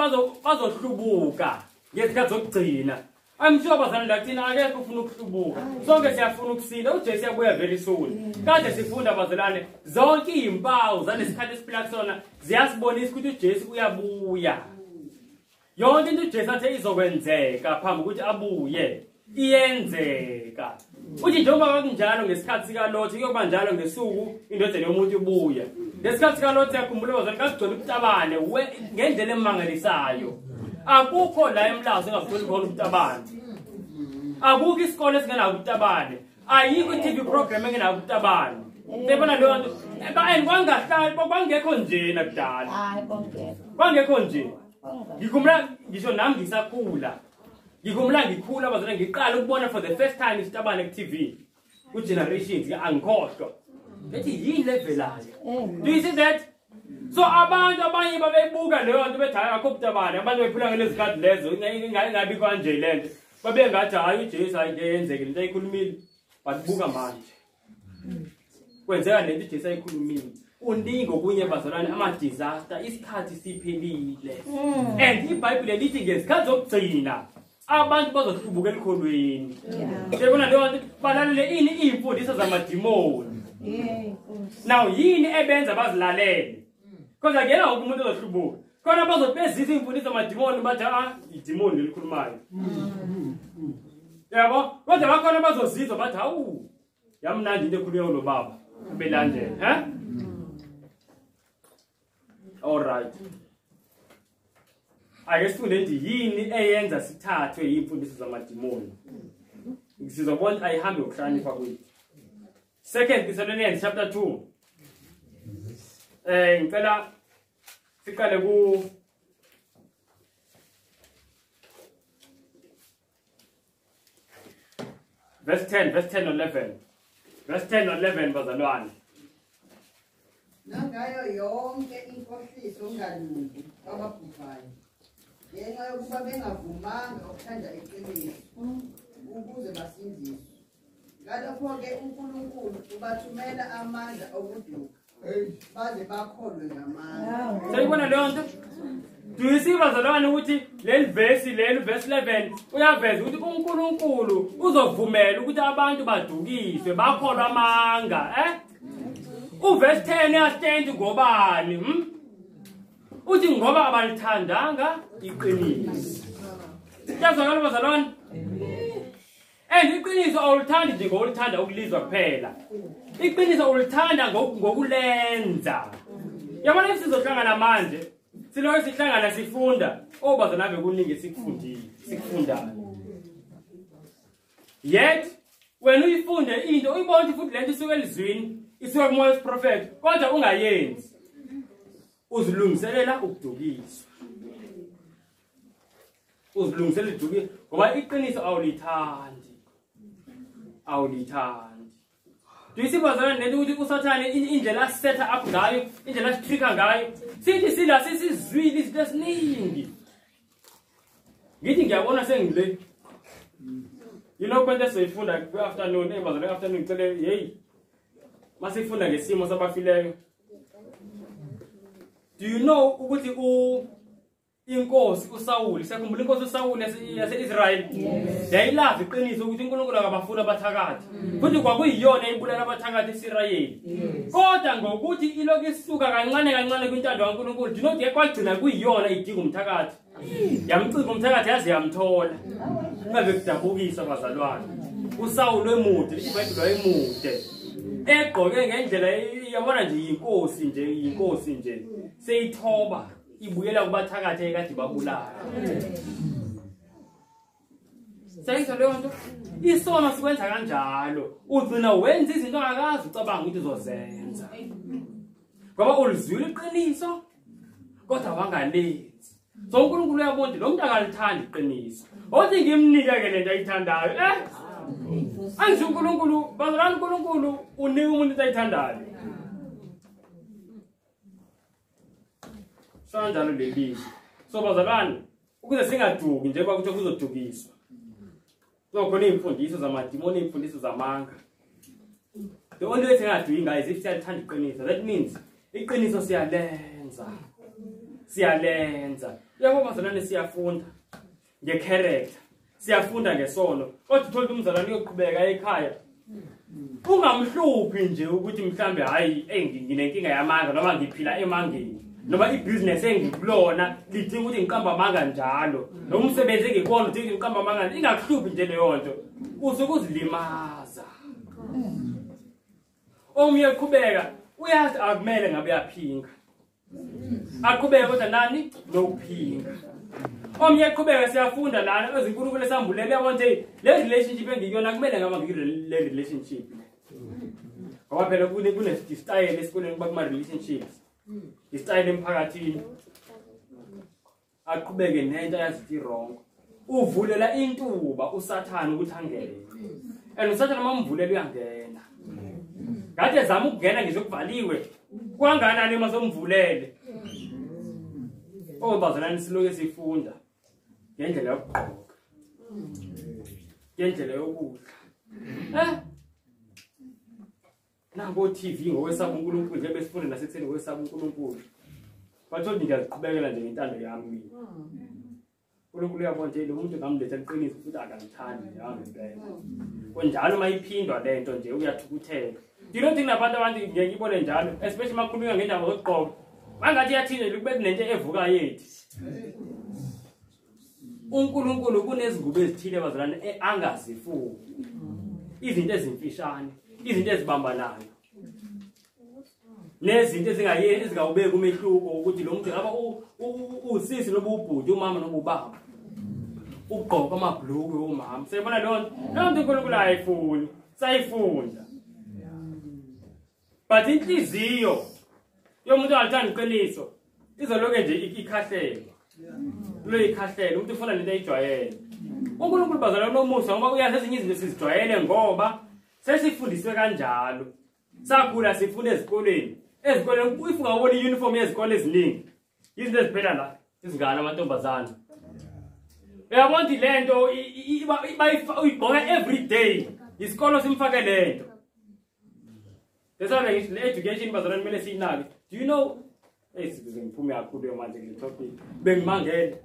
bazohlubuka ngesikhathi zokugcina. I'm sure bazalwane lathina akekho ufuna ukuhlubuka. Sonke siyafuna ukusinda. uJesu uyabuya very soon. Kade sifunda bazalwane zonke izimpawu zalesikhathi esiphila kusona ziyasibonisa ukuthi uJesu uyabuya. Yonke into uJesu athe izokwenzeka phambi ukuthi abuye iyenzeka. Uthi njengoba kwakunjalo ngesikhathi sikaLothi kuyoba njalo ngesuku indodana yomuntu ibuya. Ngesikhathi sikaLothi yakhumbula bazalwane kakugcwele ubutabane ngendlela emangalisayo. Akukho la emlazo engafuni khona ubutabane. Akukho isikole esingena ubutabane. Ayikho iTV program engena ubutabane. Sebona lo nto kwangahlali kwangekho nje nakudala. Hayi konke. Kwangekho nje. Ngikhumbula ngisho nami ngisakhula. Ngikhumbula ngikhula bazalwane ngiqala ukubona for the first time isitabane ku-TV. Ku-Generations angikhohlwa. Ethi yini levelayo. Do you see that? So abantu abanye babebuka leyo nto bethi hayi akho ubutabane. Abantu bephula ngalezi zikhathi lezo ingabi kanje lento. Babengathi hayi uJesu ayenzeke lento ayikhulumile. Babuka manje. Kwenzeka lento uJesu ayikhulumile. Uningi okunye bazalwane ama-disaster isikhathi siphelile. And iBhayibheli lithi ngesikhathi zokugcina abantu bazohlubuka elikholweni. Sebona leyo nto balalele ini izimfundiso zamadimoni. Now yini ebenza bazilalele? Because akuyena wonke umuntu ozohlubuka. Khona bazobezisa izimfundiso zamadimoni bathi idimoni lelikhulumayo. Yabo? Kodwa bakhona bazozizwa bathi hawu yamnandi into ekhulunywa lo baba belandela, All right. ake sifunde nje yini eyenza sithathwe imfundiso zamadimoni. Sizobona ayihambe ukuhlanifa kwethu. 2 Thessalonians chapter 2. Ngicela siqale ku verse 10 or 11. Verse 10 or 11 bazalwane. Nangayo yonke inkohliso ongalungi ababhubhayo. Ngenxa yokuba bengavumanga ukuthanda iqiniso ukuze basindiswe. Ngalokho-ke uNkulunkulu ubathumela amandla okuduka baze bakholwe ngamandla. Sayibona leyo nto? Do you see bazalwane ukuthi leli verse 11 uyaveza ukuthi uNkulunkulu uzovumela ukuthi abantu badukiswe bakholwa amanga, Uverse 10 uyastand ngobani? Uthi ngoba abalithandanga iqiniso. Yazakala bazalwane? Iqiniso awulithandi nje ngolithanda ukulizwa kuphela. Iqiniso ulithanda ngokulenza. Yabona sizohlangana manje. Siloke sihlangana sifunda. Bazalwane kuningi sikufundana. Yet when uyifunde into uyibona futhi lento isuke elizwini, isuka kumoya wesiprophet, kodwa ungayenzi. Uzilungiselela ukudukiswa. Uzilungiselela ukudukiswa ngoba iqiniso awulithandi. Do you see bazalwane lento ukuthi usathane indlela set up ngayo, indlela sitrika ngayo, sithi sila sisizwile izinto esiningi. Ngithi ngiyabona sengile. You know kwente soyifunda ku afternoon, bazalwane afternoon ngicela masifunda ngesimo sabafileyo. Do you know ukuthi inkosi uSawuli, sekhumbula inkosi uSawuli yase-Israel? Yayilava iqiniso ukuthi uNkulunkulu akabafuna abathakathi. Futhi kwakuyiyona ibulala abathakathi eSirayeli. Kodwa ngokuthi iloku isuka kancane kwintando kaNkulunkulu, do you know kwagcina kuyiyona idinga umthakathi. Yamcika umthakathi yaze yamthola. Ungabe kudabukisa bazalwane. uSawuli emude, iBhayibheli wayemude. Egqoke ngendlela yabona nje yinkosi nje. Seyithoba ibuyela kubathakathi ekade babulala. Sayizwa leyo nto? Isono sikwenza kanjalo. Ugcina wenza izinto ongakazi ucabanga ukuthi uzozenza. Ngoba ulizwile iqiniso kodwa wangalenzi. So uNkulunkulu uyabona lo muntu akalithandi iqiniso. Othi ngimnika ke lento ayithandayo, Angisho uNkulunkulu, bazalwane uNkulunkulu unika umuntu ayithandayo. Sanjalo leli. So bazalwane, ukuze singaduki nje kwakuthi kuzodukiswa. So khona imfundiso zamadimoni, imfundiso zamanga. The only way singaduki ngayo is if siyalithanda iqiniso. That means iqiniso siyalenza. Yabo bazalwane siyafunda ngecharacter. Siyafunda ngesono. Kodwa uthola umzalwane uyoqhubeka ekhaya. Ungamhluphi nje ukuthi mhlambe hayi nginenkinga yamanga noma ngiphila emangeni. Noma ibusiness engikulona lidinga ukuthi ngiqamba amanga njalo. Noma umsebenzi engikona udinga ngiqamba amanga, ingakuhluphi nje leyo nto. Usuke uzilimaza. Omnye uqhubeka uyazi akumele ngabe yaphinga. Aqhubeka kodwa nani nokuphinga. Omnye uqhubeka siyafunda lana ezinkulunkulu esambulele yabona nje le relationship engiyona kumele ngaba ngile relationship. Ngoba phela kune style esikoleni kuba kuma relationships. Istyle emphakathini. Aqhubeke nento yazithi wrong. Uvulela intuba uSathane ukuthi angene. And uSathane mamvulela uyangena. Ngathi ezama ukungena ngizokuvaliwe. Kwanganani masomvulele. Bazalwane siloke sifunda ngendlela yokugqoka. Ngendlela yokudla. Nango TV ngokwesaba uNkulunkulu nje besifunda nasekutheni ngokwesaba uNkulunkulu. Bathola ngiyaziqhubekela nje ngentando yami mina. uNkulunkulu uyabona nje lo muntu ngamletha iqiniso futhi akanithandi ngempela. Konjalo mayiphindwa lento nje uyathukuthela. Do you know think abantu ngiyibone njalo, especially makhulunywa ngendaba zokugqoka. Mangathi yathina lokubeka lento evuka yethu. uNkulunkulu kunezingubo ezithile bazalwane angazifuni. Izinto ezimfishane, izinto ezibambanayo. nezinto ezingayeni ezingawubeka umehluko ukuthi lo muntu ngaba usisi noba ubhuti umama noba ubaba ugqoka amabhuluku omama siyibona lonto uNkulunkulu ayifuni sayifunda but inhliziyo yomuntu ongathanda iqiniso izoloke nje ikhahlelwa lo ikhahlelwa umuntu ufuna lento ayijwayele uNkulunkulu bazalwa nomusa ngoba uyazi ezinye izinto sizijwayele ngoba sesifundiswe kanjalo sakhula sifunda ezikoleni uyifunga ubona iuniform yezikole eziningi izinto eziphela la izingane amantombazana uyabona lento uyigqoka every day isikolo simfake lento lesana ngisho education bazalwane kumele siyinake do you know ngiphume kakhulu manje le topic bengimangele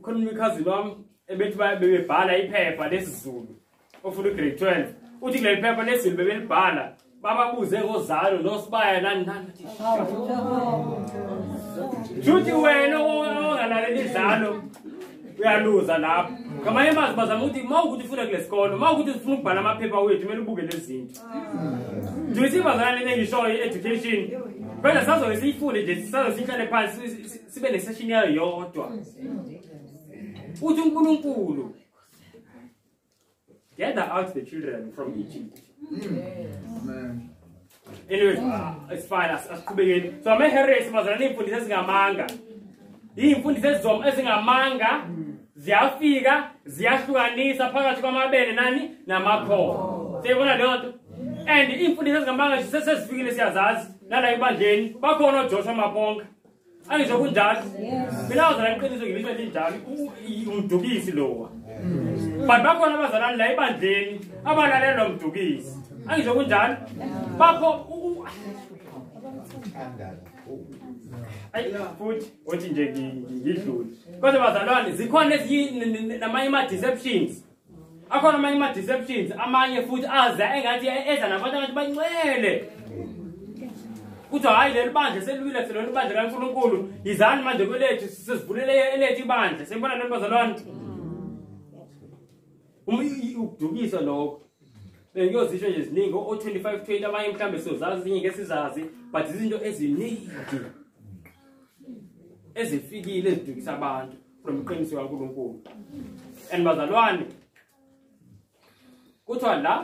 khona umkhazini wami ebethi bebebhala iphepha lesizulu ofuna grade 12 uthi kuleli phepha lesizulu bebelibhala bababuze ngozalo nosibaya nani Juthi wena ongalaleli izalo uyaluza lapho. Ngamanye amazwi bazama ukuthi mawukuthi ufuna kule sikolo, mawukuthi ufuna ukubhala amaphepha wethu kumele ubuke lezi zinto. Nje sibazana lena ngishoyo education. Phela sazobe siyifunde nje sazobe sihlale phansi sibe nesession yayo yodwa. Uthi uNkulunkulu gather out the children from Egypt. Amen. Anyway, it's fine. Asiqhubekeni. So amaHeres bazalana imfundiso ezingamanga. Imfundiso ezingamanga ziyafika ziyahlukanisa phakathi kwamabele nani namakho. Siyibona lonto. And imfundiso ezingamanga sesifikile siyazazi nala ebandleni bakhona uJoshua Mabonga. Angisho kunjalo. Mina uzala iqiniso ngilisho linjalo umdukisi lowa. But bakhona abazalana la ebandleni abalalela umdukisi. Angisho kunjalo. Bapho futhi othi nje ngidlule. Kodwa bazalwane zikhona ezinye namanye ama deceptions. Akhona amanye ama deceptions amanye futhi aza engathi eza nabantu abantu bancwele. Kuthi hayi leli bandla selwile selona ibandla kaNkulunkulu izani manje kwelethu sisivulele elethu ibandla. Sembona lo bazalwane. Ukudukisa lokho. Ngiyozisho nje ziningi o2520 abanye mhlambe sozazi izinye ngesizazi but izinto eziningi ezifikile ezidukisa abantu from iqiniso kaNkulunkulu. And bazalwane kuthiwa la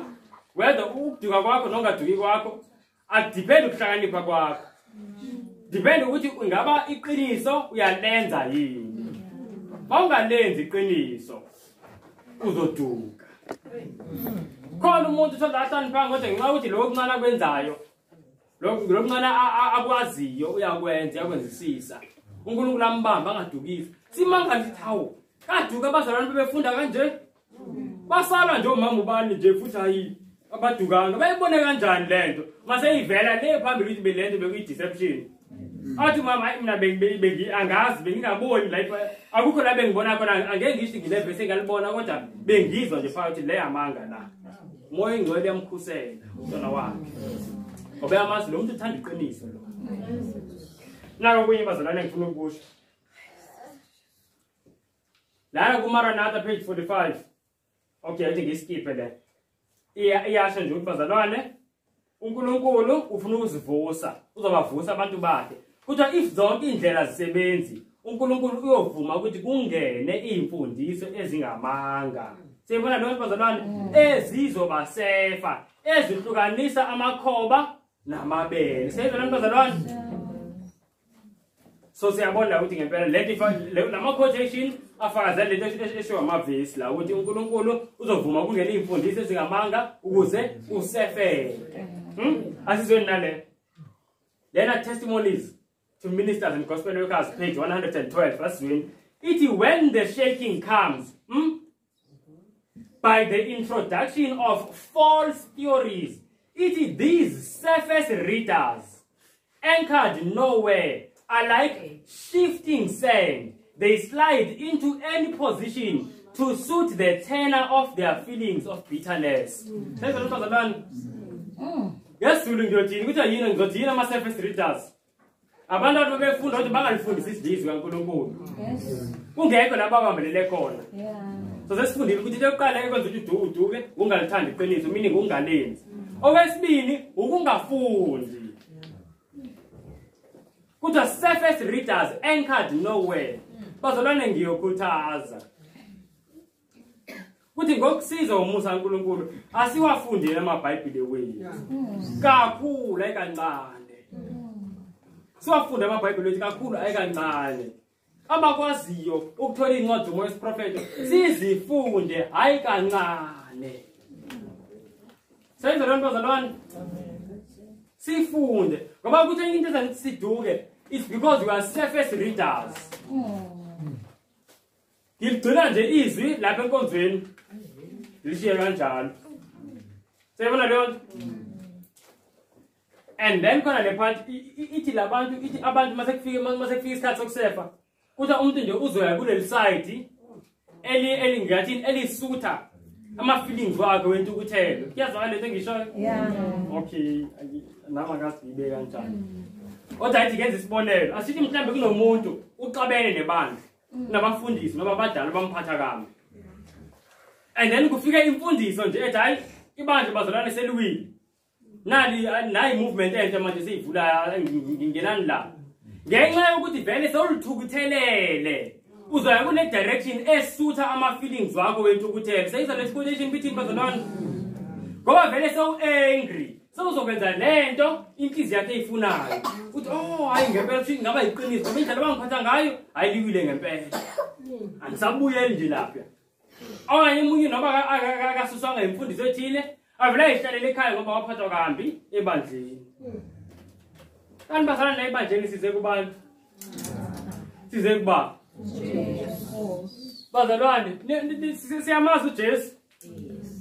whether ukuduka kwakho nongaduki kwakho akudepend ukuhlakanipha kwakho. Depend ukuthi ingaba iqiniso uyalenza yini. Mawungalenzi iqiniso uzoduka. Khona umuntu uthola ahlaniphanga kodwa ngenxa ukuthi lokho kuncane akwenzayo lokho kuncane akwaziyo uyakwenza yakwenzisisa uNkulunkulu ambamba angadukisi simanga ngithi hawo kaduka abazalwane bebefunda kanje basala nje umama ubani nje futhi hayi abadukanga bayibone kanjani lento mase ivela le phambili ukuthi belento bekuyi deception athi mama hayi mina bengi angazi bengingaboni la akukho la bengibona khona angeke ngithi ngilevese ngalibona kodwa bengizwa nje phakathi le amanga la moya ingcwele yamkhusela umntwana wakhe ngoba amazi lo muntu uthanda iqiniso lo nako kunye bazalwane ngifuna ukusho la kuMaranatha page 45 okay athi ngiskipe le iyasho nje ukuthi bazalwane uNkulunkulu ufuna ukuzivusa uzobavusa abantu bakhe kuthiwa if zonke indlela zisebenzi uNkulunkulu uyovuma ukuthi kungene imfundiso ezingamanga. Siyibona lokho bazalwane ezizobasefa ezihlukanisa amakhoba namabele. Siyibona bazalwane. So siyabona ukuthi ngempela lama quotation afakazela lento eshiwa amavesi la ukuthi uNkulunkulu uzovuma kungena imfundiso ezingamanga ukuze usefele. Asizweni nale. Lena testimonies to ministers and gospel workers page 112 verse 1. It when the shaking comes by the introduction of false theories, it these surface readers anchored nowhere are like shifting sand. They slide into any position to suit the tenor of their feelings of bitterness. Yes, ukuthi ama surface readers. Abantu ababefunda ukuthi bangalifundisi izizwi kaNkulunkulu. Yes. Kungekho lapha abambelele khona. Yeah. So sesifundile ukuthi lokuqala ekwenza ukuthi uduke ungalithandi iqiniso, meaning ungalenzi. Okwesibili ukungafundi. kuthiwa surface readers anchored nowhere. Bazalwane ngiyokhuthaza kuthi ngokusiza umusa kaNkulunkulu asiwafundele amabhayibheli wethu kakhulu ayikancane. Siwafunde amabhayibheli wethu kakhulu ayikancane. Abakwaziyo ukuthola incwadi zomoya wesiprofeto sizifunde hayi kancane. Senze lento bazalwane sifunde ngoba kuthi into ezenza siduke is because we are surface readers. Ngilugcina nje izwi lapha enkonzweni lishiye kanjalo. Seyibona leyo nto? And then khona le part ithi labantu ithi abantu masekufika isikhathi sokusefa kuthi umuntu nje uzoya kuleli side elingathini elisutha ama feelings wakhe wentukuthelo. Kuyazwakala lento engishoyo? Yeah. Okay, nama ngasibe kanjani. Kodwa athi kenza isibonelo. Asithi mhlambe kunomuntu uxabene nebandla, nabafundisi noma abadala bamphatha kambi. And then kufika imfundiso nje ethi hayi ibandla bazalwane seliwile. Nayi movement entsha manje seyivula ngingenani la. Ngenxa yokuthi vele sewuluthukuthelele. Uzoya kune direction esutha ama feelings wakho wentukuthelo. Seyiza le quotation between bazalwane. Ngoba vele angry. Sewuzokwenza lento inhliziyo yakhe eyifunayo. Uthi hayi ngempela uthi ngaba yiqiniso ngoba indlela bangiphatha ngayo ayiliwile ngempela. Angisabuyeli nje lapha. Awanye umunye noba akasuswanga imfundiso ethile avela ehlalele ekhaya ngoba waphathwa kambi ebandleni. Kanti bazalwane la ebandleni size kubantu. Size kuba bazalwane siyamazi uJesu.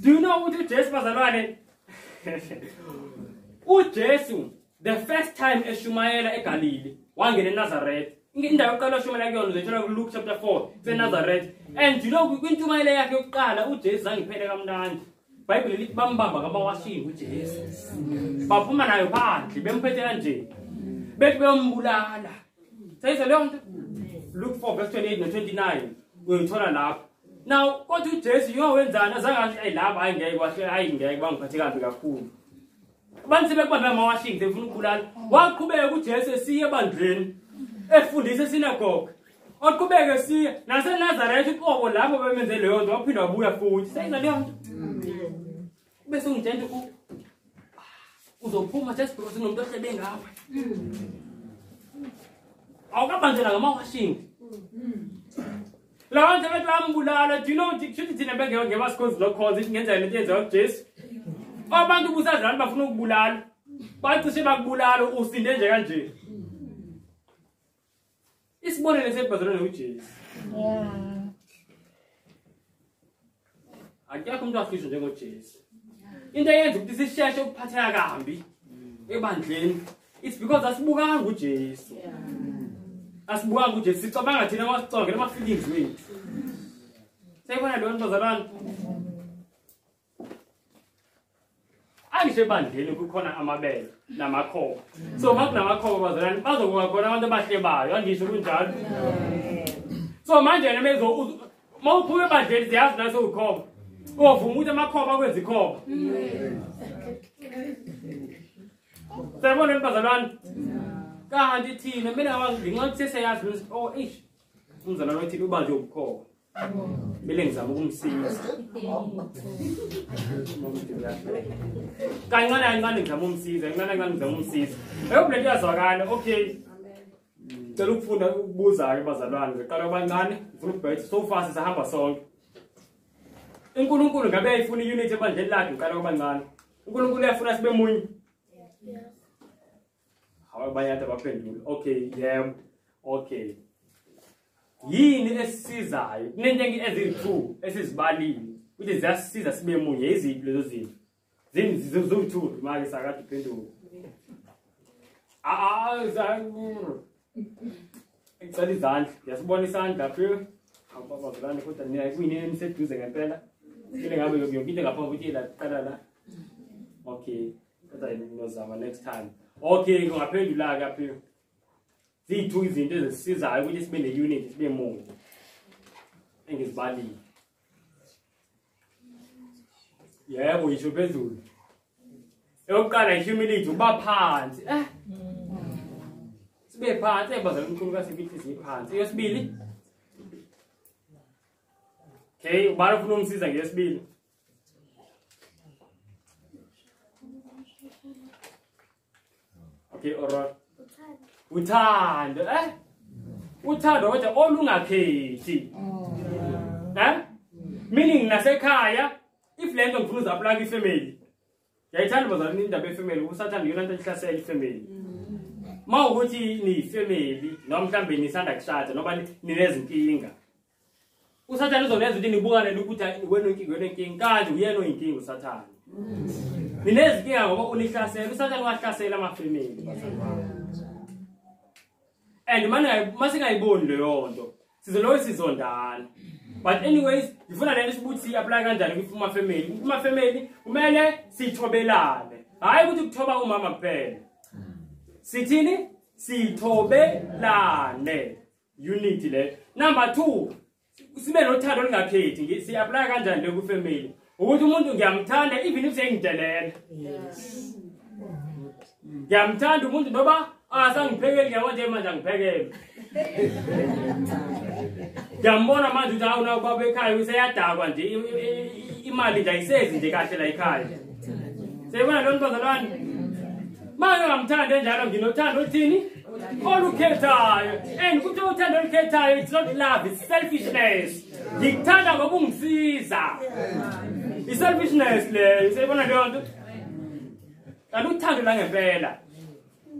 Do you know ukuthi uJesu bazalwane? uJesu the first time eshumayela eGalili wangena eNazareth. Indawo yokuqala oshumayela kuyona uzothola kuLuke chapter 4 seNazareth. And you know kwintumayela yakhe yokuqala uJesu zangiphele kamnandi. Bible lithi bambamba ngabawashinga uJesu. Baphuma nayo phandle bemphethe kanje. Bethi beyombulala. Sayizwa leyo nto? Luke 4 verse 28 no29 uyithola lapho. Now kodwa uJesu yowenzana azangathi ayilapha ayingeke kwahle ayingeke bangiphathe kambi kakhulu. Abantu sebekubambe amawashingi befuna ukubulala. Waqhubeka uJesu esiye ebandleni efundisa esinagoge. Waqhubeka esiye naseNazareth uqobo lapho bemenze leyo nto waphinda wabuya futhi. Sayizwa leyo nto? Bese ungitshela uzophuma just because unomuntu ohlebe ngawe. Awukabanjela ngamawashingi. La nto bethi bambulala. Do you know ukuthi thina bengeke ngebasikhonzi lokhoza ithi ngenza lento yenziwa uJesu. Abantu busazalwane bafuna ukubulala. Bacishe bakubulala usinde nje kanje. Isibonelo sebazalwane uJesu. Yeah. Akekho umuntu afisho njengoJesu. Into eyenza ukuthi sisheshe ukuphatheka kambi ebandleni it's because asibukanga uJesu. Asibukanga uJesu sicabanga thina masicongela ama feelings wethu. Sayibona leyo nto bazalwane. Angisho ebandleni kukhona amabele namakhoba. So makunamakhoba bazalwane bazokuba khona abantu abahlebayo angisho kunjalo. So manje nemezo mawuphuma ebandleni siyazi naso ukhoba. Ovuma ukuthi amakhoba akwenza ikhoba. Sayibona lebazalwane. Kanti thina mina nginxa kuseseyazi ish umzalwane wethi ubanje ubukhoba. Bele ngizama ukumsiza. Kancane ngizama umsiza, kancane ngizama umsiza. Eyobuleke yazwakala, okay. Cela ukufunda ukubuza ke bazalwane, ngiqala abancane, ngifuna ukubhetha so fast sihamba sonke. uNkulunkulu ngabe ayifuna iunity ebandleni lakhe ngiqala abancane. uNkulunkulu uyafuna sibe munye. Hawu bayatha baphendula. Okay, yebo. Okay. Yini esisizayo? Kunento eziyi2 esizibalile. Ukuthi ziyasiza sibe munye iziphi lezo zinto? Zizo2 manje sakade uphendula. Zangu. Ngicela izandla. Yasibona isandla lapho. Awubabazalane kodwa nina kuyini niseduze ngempela? Ile ngabe yonke into ngapha ukuthi la qala la. Okay. Kodwa ngizozama next time. Okay, ngingaphendula ke lapho. Ziyi2 izinto ezisizayo ukuthi sibe neunity sibe munye. Engizibalile. Yebo isho phezulu. Eyokuqala ihumility ubaphansi. sibe phansi ebazali umkhulu kaSibithi siphansi yesibili. Okay, ubani ufuna umsiza ngeyesibili? Okay, alright. Uthando, uthando kodwa olungakhethi. Meaning nasekhaya if lento ngifuna uzaplug ifamily. Ngiyayithanda bazalini indaba yefamily, usathanda yona into ehlasela ifamily. Mawukuthi ni family noma mhlambe nisanda kushada noma ninezinkinga. Usathana uzonenza ukuthi nibukane ukuthi wena inkinga kanti uyena oyinkinga usathana. Ninezinkinga ngoba unihlasela, usathana wahlasela amafamily. And masingayiboni leyo nto sizolowe sizondana. But anyways, ngifuna lento sibuthi apply kanjani kuma family. Kuma family kumele sithobelane. Hayi ukuthi ukuthoba umama kuphela. Sithini? Sithobelane. Unity le. Number 2, sibe nothando olungakhethi. Si apply kanjani le ku family. Ukuthi umuntu ngiyamthanda even if sengidelela. Yes. Ngiyamthanda umuntu noba asangiphekele ngiyabona nje manje angiphekele. Ngiyambona manje ukuthi awuna ubaba ekhaya useyadakwa nje imali nje ayisezi nje kahle la ekhaya. Seyibona lo ntozalwane. Manje ngamthanda njalo nginothando uthini? Olukhethayo. And ukuthi uthando olukhethayo it's not love, it's selfishness. Ngikuthanda ngoba ungisiza. It's selfishness le. Seyibona leyo nto? Kanti uthando la ngempela.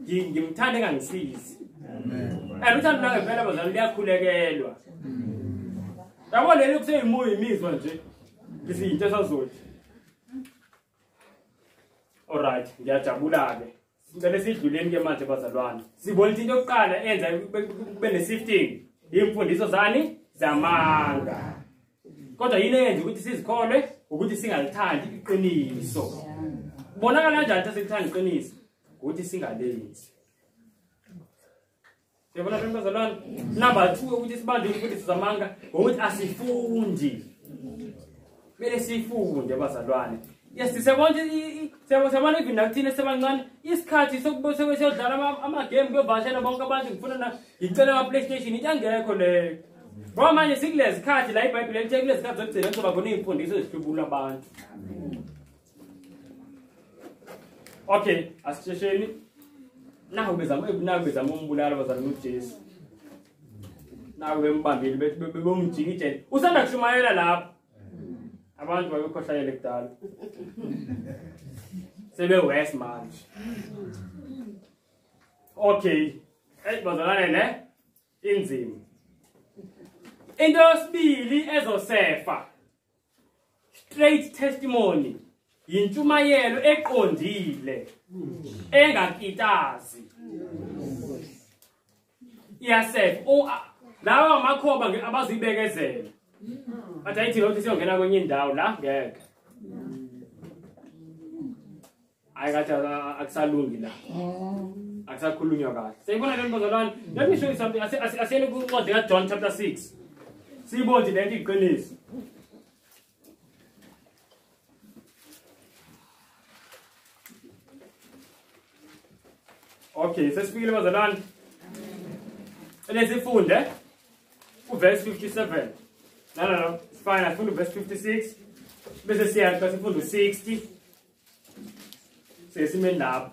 Ngimthanda engangisizi. Uthando la ngempela bazali liyakhulekelwa. Yabona leli kuseyimoya imizwa nje. Izinto esazothi. Alright, ngiyajabula ke. Ngicela sidluleni ke manje bazalwane. Sibona into yokuqala enza kube ne-sifting. Imfundiso zani zamanga. Kodwa yini eyenza ukuthi sizikholwe ukuthi singalithandi iqiniso. Bonakala kanjani ukuthi sikuthanda iqiniso? Ukuthi singalenzi. Sibona lo bazalwane. Number 2 ukuthi sibandule imfundiso zamanga ukuthi asifundi. Mele sifunde bazalwane. Yes, sisebona siyabona even nakuthina sebancane isikhathi sokubosebesiyodlala ama game kwevashela bonke abantu ngifuna ngicela ama PlayStation ingekho le. Ngoba manje sikulezi khathi la iBhayibheli lithi kulezi khathi zokugcina kuzoba khona izimfundiso ezihlubula abantu. Okay, asishesheni. Naho bezama umbulala bazalwane uJesu. Nawe bembambile bebomjikijela. Usanda kushumayela lapha. Abantu babekhohlanyela ekudala. Sebe west manje. Okay. Bazalwane ne? Inzima. Into yesibili ezosefa. Straight testimony. Yintshumayelo eqondile. Engakitazi. Iyasefa. Lawa amakhoba abazibekezela. Athi ayithi ukuthi siyongena kwenye indawo la ngeke. Ayikathi akusalungi la. Akusakhulunywa kahle. Seyibona le mbozalwane. Let me show you something. Asiyeni kuncwadi ka John chapter 6. Siyibonile lento iqiniso. Okay, sesifikile bazalwane. Lesifunde uverse 57. No. It's fine. I found verse 56. Bese siya kasi found 60. Says in lab.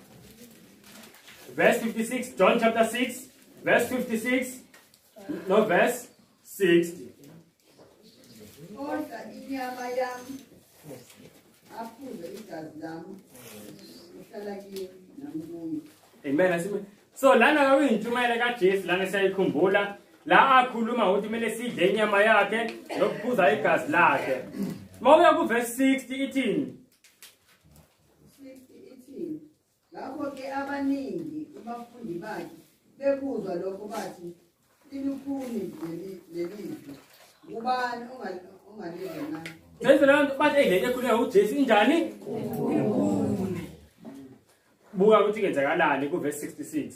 Verse 56, John chapter 6, verse 56. No, verse 60. Kodwa inyama yami aphuze igazi lami uhlala kimi namkuyo. Amen. So lana kuyintshumayelo kaJesu lana siyayikhumbula. La akhuluma ukuthi kumele sidle inyama yakhe nokuphuza igazi lakhe. Mawuya ku verse 60 ithini? 60 ithi lapho ke abaningi abafundi bakhe bebuzwa lokho bathi lilukhuni lelizwe. Ubani ongalizwa na? Jesu lana bathi lento ekhulunywa uJesu injani? Buka ukuthi kenzakalani ku verse 66.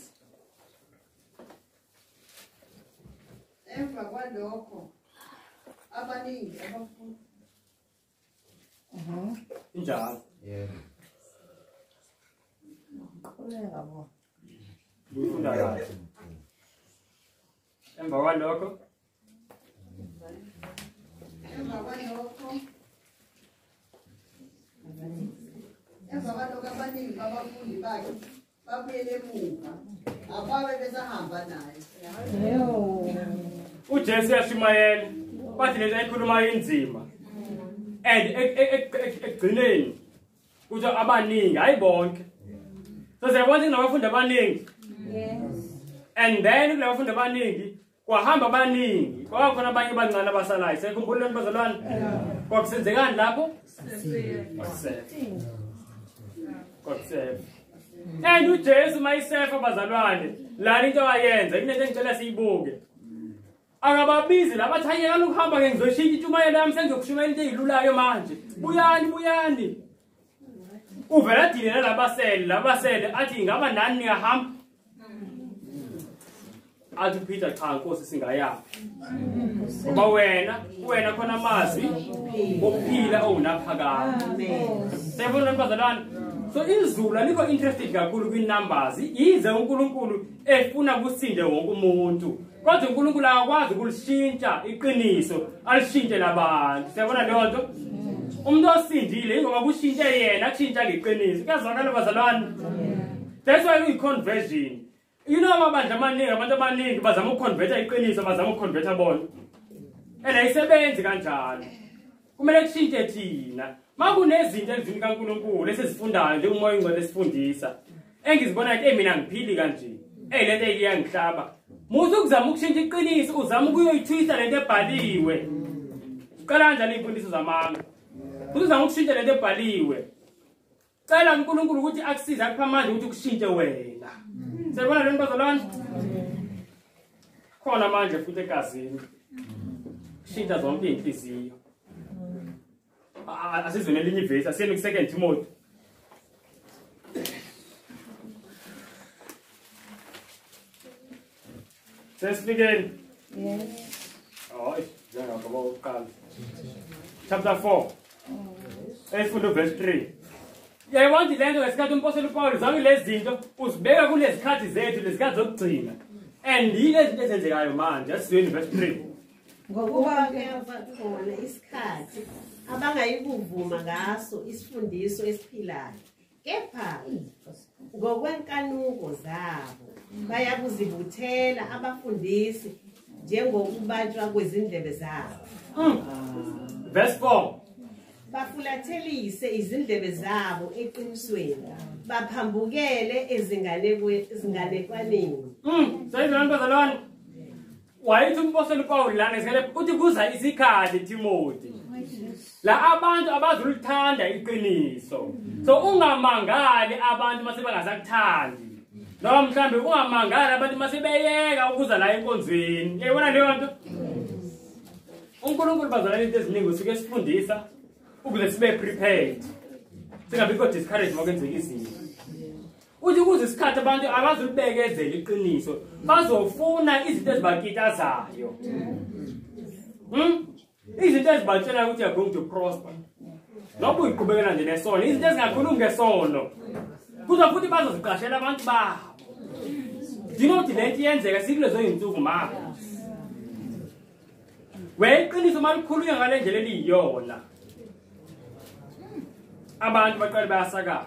Emva kwalokho abaningi abafundi Injalo. Yeah. Qhubeka bo. Buyifunda kahle. emva kwalokho emva kwalokho abaningi babafundi bakhe babuyele emuva ababe besahamba naye. uJesu yashumayela bathi lento ayikhuluma inzima and ekugcineni kuthi abaningi hayi bonke so siyabona inabafundi abaningi and then kunabafundi abaningi kwahamba abaningi kwakhona abanye abancane abasalayo sekhumbuleni bazalwane kwakusenzekani lapho kwakusefa and uJesu mayisefa bazalwane lana into ayenza inento engicela siyibuke akababizi labathanyeka lokuhamba ke ngizoshintsha intshumayelo yami sengizokushumayela into ezilulayo manje buyani uvela dile labasele athi ngaba nani niyahamba athi Peter cha Nkosi singayaphi ngoba wena khona amazwi okuphila owunaphakade sebona bazalwane so izulu alikho interested kakhulu kwi-numbers yize uNkulunkulu efuna kusinde wonke umuntu kodwa uNkulunkulu akakwazi ukulishintsha iqiniso alishintshe labantu siyabona leyo nto umuntu osindile ingoba kushintshe yena kushintsha ngeqiniso kuyazwakala bazalwane that's why we-conversion you know amabandla amaningi abantu abaningi bazama ukuconverta iqiniso bazama ukuconverta bona and ayisebenzi kanjalo kumele kushintshe thina makunezinto ezini kaNkulunkulu esizifundayo njengomoya ingcwele esifundisa engizibona ukuthi mina ngiphili kanje lento eyiyangihlaba muze ukuzama ukushintsha iqiniso uzama ukuyoyithwisa lento ebhaliwe uqala kanjani imfundiso zamanga uzama ukushintsha lento ebhaliwe cela uNkulunkulu ukuthi akusize akupha amandla ukuthi kushintshe wena siyabona lento bazalwane khona manje futhi egazini kushintsha zonke inhliziyo asizweni elinye ivesi asiyeni ku2 Timothy sesifikeni njengapha kokuqala chapter 4 esifunda verse 3 yayibona lento ngesikhathi umpostoli uPaul zami lezi zinto uzibeka kulezikhathi zethu lezikhathi zokugcina and yilezi zinto ezenzekayo manje asizweni verse 3 ngokuba kuyava khona isikhathi abangayikuvuma ngaso isifundiso esiphilayo kepha ngokwenkanuko zabo bayakuzibuthela abafundisi njengokubanjwa kwezindlebe zabo. Verse 4 bafulathelise izindlebe zabo eqinisweni baphambukele ezinganekwaneni. Sayizwana bazalwane wayithi umpostoli Paul lana esikele uthi kuza isikhathi Timothy la abantu abazulithanda iqiniso so ungamangali abantu mase bangasakuthandi noma mhlambe ungamangali abantu mase beyeka ukuza la enkonzweni yayibona leyo nto uNkulunkulu bazalwane into eziningi usuke sifundisa ukuze sibe prepared singabikho discouraged makwenzeka izinto uthi kuze isikhathi abantu abazulibekezela iqiniso bazofuna izinto ezibakitazayo izinto ezibatshela ukuthi you're going to prosper noba uyiqhubekela nje nesono izinto ezingakhulumi ngesono kuza futhi bazoziqashela abantu babo ndinothi le nto iyenzeka sikulezo yinsuku manje weqiniso malikhulunywa ngale ndlela eliyiyona abantu baqale bayasakaka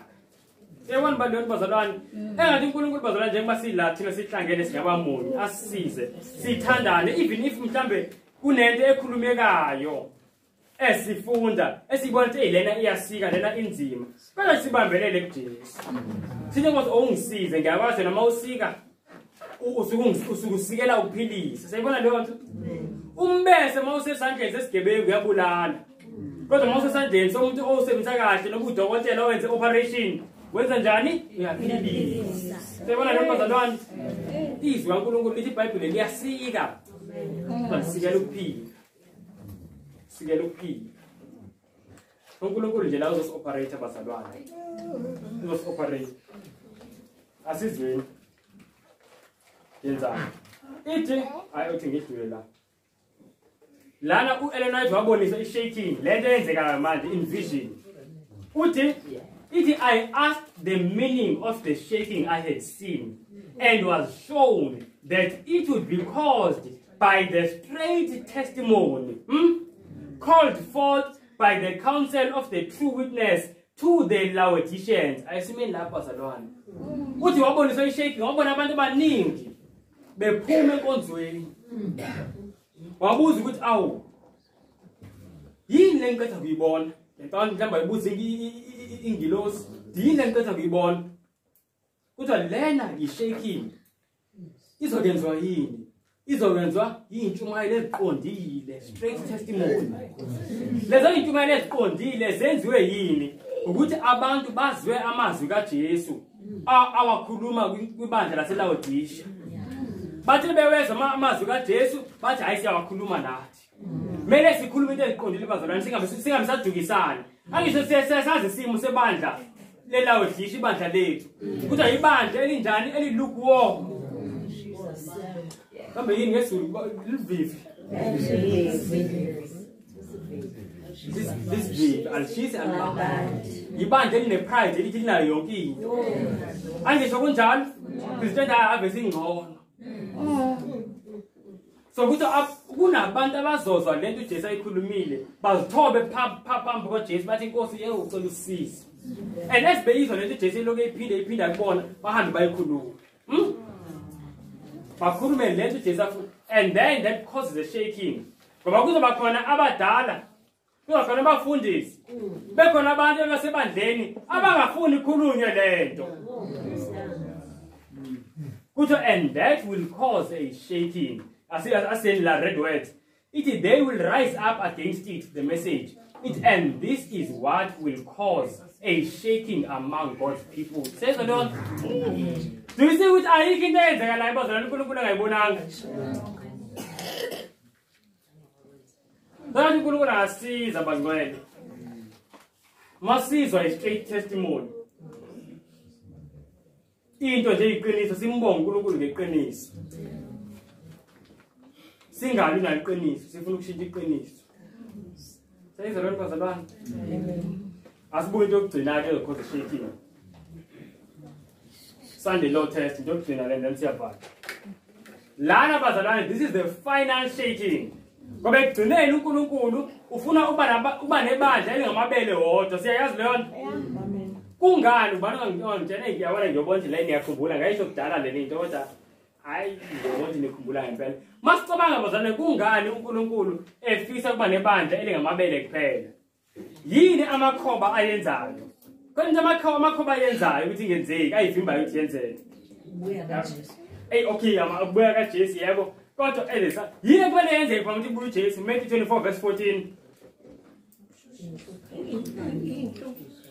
yebona bandweni bazalwane engathi uNkulunkulu bazalwane njengoba sila thina sihlangene singabamunye asisize sithandane even if mhlambe kunento ekhulumekayo esifunda esibona ukuthi lena iyasika lena inzima bese sibambelele kuJesu sithe ukuthi ungisize ngiyakwazi noma usika usukusikela ukuphilisa sayibona leyo nto umbese mawusesandleni sesigebengu uyabulala kodwa mawusesandleni somuntu osebenzisa kahle noba udokotela owenze operation wenza njani uyaphilisa sayibona leyo bazalwane izwi kaNkulunkulu lithi iBhayibheli liyasika basikela ukuphila sikela ukuphila uNkulunkulu nje la uzosi-operate bazalwane uzosi-operate asizweni yenzani ithi hayi uthi ngidlule la lana uElena White wabonisa i-shaking lento eyenzekayo manje in vision uthi ithi I asked the meaning of the shaking I had seen and was shown that it would be caused by the straight testimony called forth by the counsel of the true witness to the Laodiceans. Ayisimeni lapha bazalwane. Uthi waboniswa ishake wabona abantu abaningi bephuma enkonzweni. Wabuza ukuthi awu yini le ngicetha kuyibona? Ngicela mhlawumbe ayibuze ingilosi. Yini le ngicetha kuyibona? Kuthiwa lena yi-shaking. Izokwenziwa yini? Izokwenziwa yintshumayelo eziqondile, straight testimony. Lezo intshumayelo eziqondile zenziwe yini? Ukuthi abantu bazwe amazwi kaJesu awakhuluma kwibandla laseLaodicea. Bathi bewezwa amazwi kaJesu bathi hayi siyawakhuluma nathi. Mele sikhulume into eziqondile bazalwane singamsadukisana. Angisho siyasazi isimo sebandla leLaodicea ibandla lethu. Kuthiwa ibandla elinjani elilukewarm. Kambe yini ngesulu livivi. This vivi alishisi alibandi. Ibandla eline-pride elithi linayo yonke into. Angisho kunjalo Christian ave singcono. So kuthi kunabantu abazozwa lento uJesu ayikhulumile bazithobe phambi kwaJesu bathi inkosi yeke ucela usisize. And esibeyizwa lento uJesu lokho iphinda kubona bahambe bayikhuluma. Bakhulume lento uJesu and then that causes a shaking. Ngoba kuzoba khona abadala, kuzoba khona abafundisi, bekhona abantu abasebandleni abangafuni ikhulunywe lento. And that will cause a shaking. As in la red words, they will rise up against it, the message. And this is what will cause a shaking among God's people. Says the Lord. Do you see what I think there is? A straight testimony. Into nje iqiniso simbonga uNkulunkulu ngeqiniso. Singali naliqiniso sifuna ukushintsha iqiniso. Sayizalwane bazalwane. Asibuye into yokugcina ke cause shaking. Sunday law test into yokugcina le then siyavala. Lana bazalwane, this is the final shaking. Ngoba ekugcineni uNkulunkulu ufuna uba nebandla elingamabele wodwa. Siyayazi leyo nto. Kungani ubani ngiyona ngiyabona ngiyobona la ngiyakhumbula ngayisho kudala le nto kodwa hayi ngiyobona nikhumbula ngempela. Masicabanga bazalwane kungani uNkulunkulu efisa kuba nebandla elingamabele kuphela? Yini amakhoba ayenzayo? Konke amakhoba ayenzayo ukuthi ingenzeki ayivimba ukuthi yenzeke. Ubuya kaJesu. Okay abuya kaJesu yebo. Kodwa elisa yini kwele yenzeke kwa ukuthi uJesu Matthew 24 verse 14.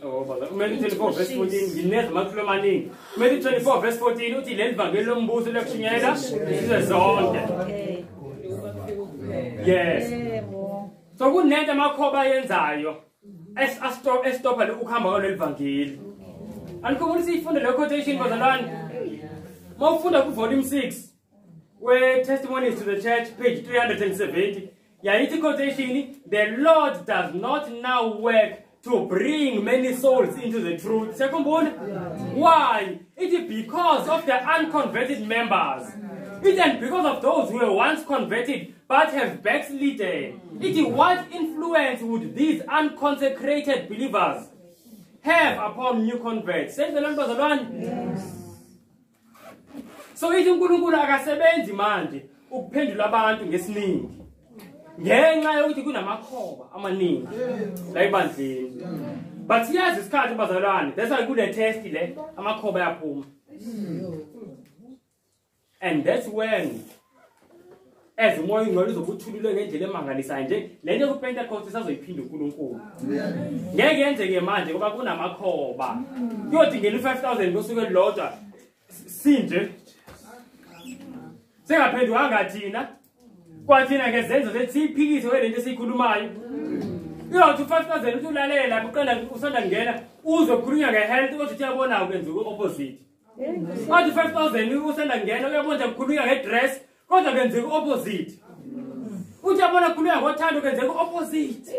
Oh, but Matthew 24 verse 14, Ginez Matthew Maning. Matthew 24 verse 14, uthi le livangeli lombuso lekushunyela sizonke. Yes. So kunento amakhoba ayenzayo estopha ukuhamba kwalo livangeli. Anikubona siyifunde le quotation bazalwane. Mawufunda ku volume 6 where testimonies to the church page 370. Yayithi quotation, the Lord does not now work to bring many souls into the truth. Second one, why? It is because of the unconverted members. It is because of those who were once converted but have backslidden. It is what influence would these unconsecrated believers have upon new converts? Says the Lord bazalwane. Yes. So ithi uNkulunkulu akasebenzi manje ukuphendula abantu ngesiningi. Ngenxa yokuthi kunamakhoba amaningi la ebandleni. But siyazi isikhathi bazalwane, that's why kule test le amakhoba yaphuma. And that's when as umoya ingcwele uzokuthulule ngendlela emangalisayo nje lento yokuPentecost isazoyiphinda uNkulunkulu. Ngeke yenzeke manje ngoba kunamakhoba. Kuyodingela 5,000 kosuku elilodwa sinje. Sengaphendwa ngathina. Kwathina ngezenzo sesiphikise welento esikhulumayo. Uyothi 5,000 uthi ulalela uqala usanda ngena uzokhulunywa ngehealth uthi uyabona ukwenza opposite. Wathi 5,000 usanda ngena uyabona ukukhulunywa ngedress kodwa kwenza opposite. Uthi uyabona ukukhulunywa ngothando kwenza opposite.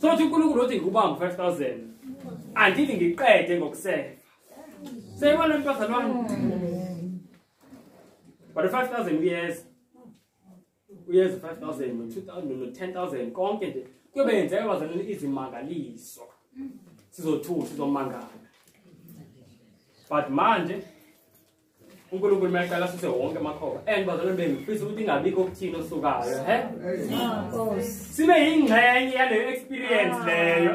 So uthi uNkulunkulu uthi ngubamba 5,000 andithi ngiqede ngokusefa. Seyibona impazalwane. But the 5,000 years uyeza 5,000 no 2,000 no 10,000 konke nje kuyobe yenzeka bazalwane izimangaliso sizothusa sizomangala but manje uNkulunkulu mayaqala sise wonke amakhoba and bazalwane bengifisa ukuthi ingabikho okuthina osukayo sibe yingxenye yaleyo experience leyo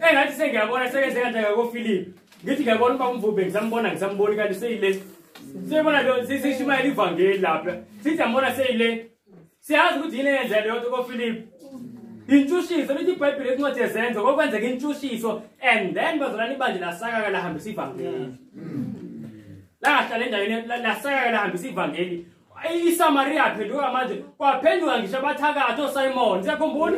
engathi sengiyabona sekenze kanjani ko Philip ngithi ngiyabona uba umvube ngisambona kanti seyile siyabona lo sishumayela ivangeli lapha sithi ambona seyile siyazi ukuthi yini yenza leyo nto ko Philip intshushiso lithi iBhayibheli encwadi yezenzo kokwenzeka intshushiso and then bazalwane ibandla lasaka lahambisa ivangeli lahlala endaweni lasaka lahambisa ivangeli iSamaria yaphenduka manje kwaphenduka ngisho abathakathi oSimon siyakhumbula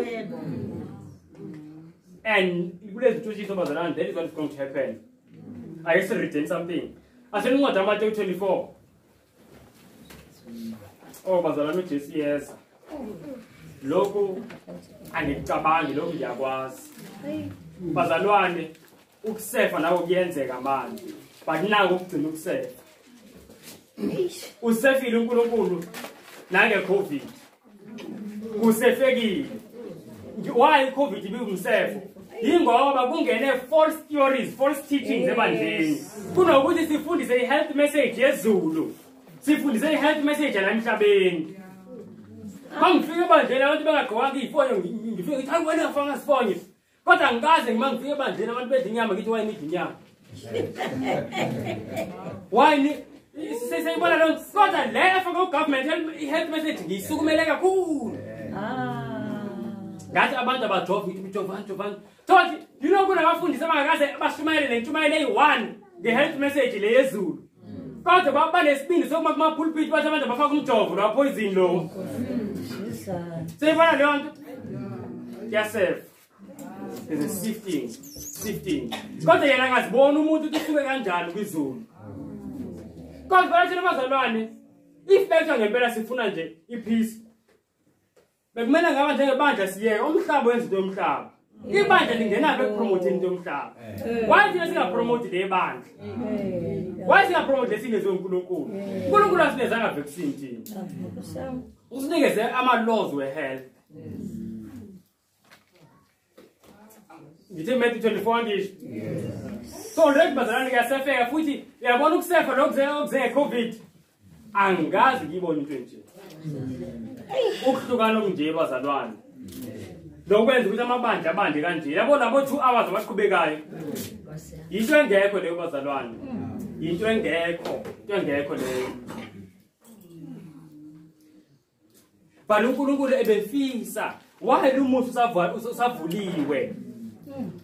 and kulezi ntshushiso bazalwane that is what is going to happen. I used to retain something. I said, what am I doing 24? Oh, bazalwane uJesu yes. Lokho angicabangi lokho ngiyakwazi. Bazalwane ukusefa nawo kuyenzeka manje. But nako ukugcina ukusefa. Usefile uNkulunkulu nange COVID. Usefekile. Why COVID ibumsefo? Yingoba kungene false theories, false teachings ebandleni. Kunokuthi sifundise i-health message yezulu. Sifundise i-health message yalamhlabeni. Mangifike ebandleni abantu bengagqokanga izifonyo ngifike ngithi hayi wena ufaka isifonyo. Kodwa ngikaze ngimangifike ebandleni abantu bedla inyama ngithi why need inyama. Why sesiyibona lo kodwa le efaka ugovernment i-health message ngisukumele kakhulu. Ngathi abantu abajova ijovana. Thothi you know kunabafundisi abangakaze bashumayele nentshumayelo eyi1 nge-health message le yezulu. Kodwa baba nesibindi sokuma kuma pulpit bathi abantu bafaka umjovo lo poison lo. Seyibona leyo nto? Yasef. Is a sifting. Kodwa yena ngazibona umuntu ukuthi usuke kanjani kwizulu. Kodwa bathi abazalwane if bethu ngempela sifuna nje ipeace. Bekumele ngaba njengebandla siyeke umhlaba wenza into yomhlaba. Ibandla lingena bepromote into yomhlaba. Why thina singapromote le bandla? Why singapromote lesingezo uNkulunkulu? uNkulunkulu asinezanga vaccine thina. Usinikeze ama laws we health. Ngithe Matthew 24 ngisho. So red bazalwane kuyasefeka futhi uyabona ukusefa lokuze COVID. Angazi ngibona into nje. Ukuhlukana okunje bazalwane. Lokwenza ukuthi amabandla abande kanje. Yabona labo 2 hours abaqhubekayo. Into engekho leyo bazalwane. Into engekho leyo. Balo uNkulunkulu ebefisa wahela umuntu usavuliwe.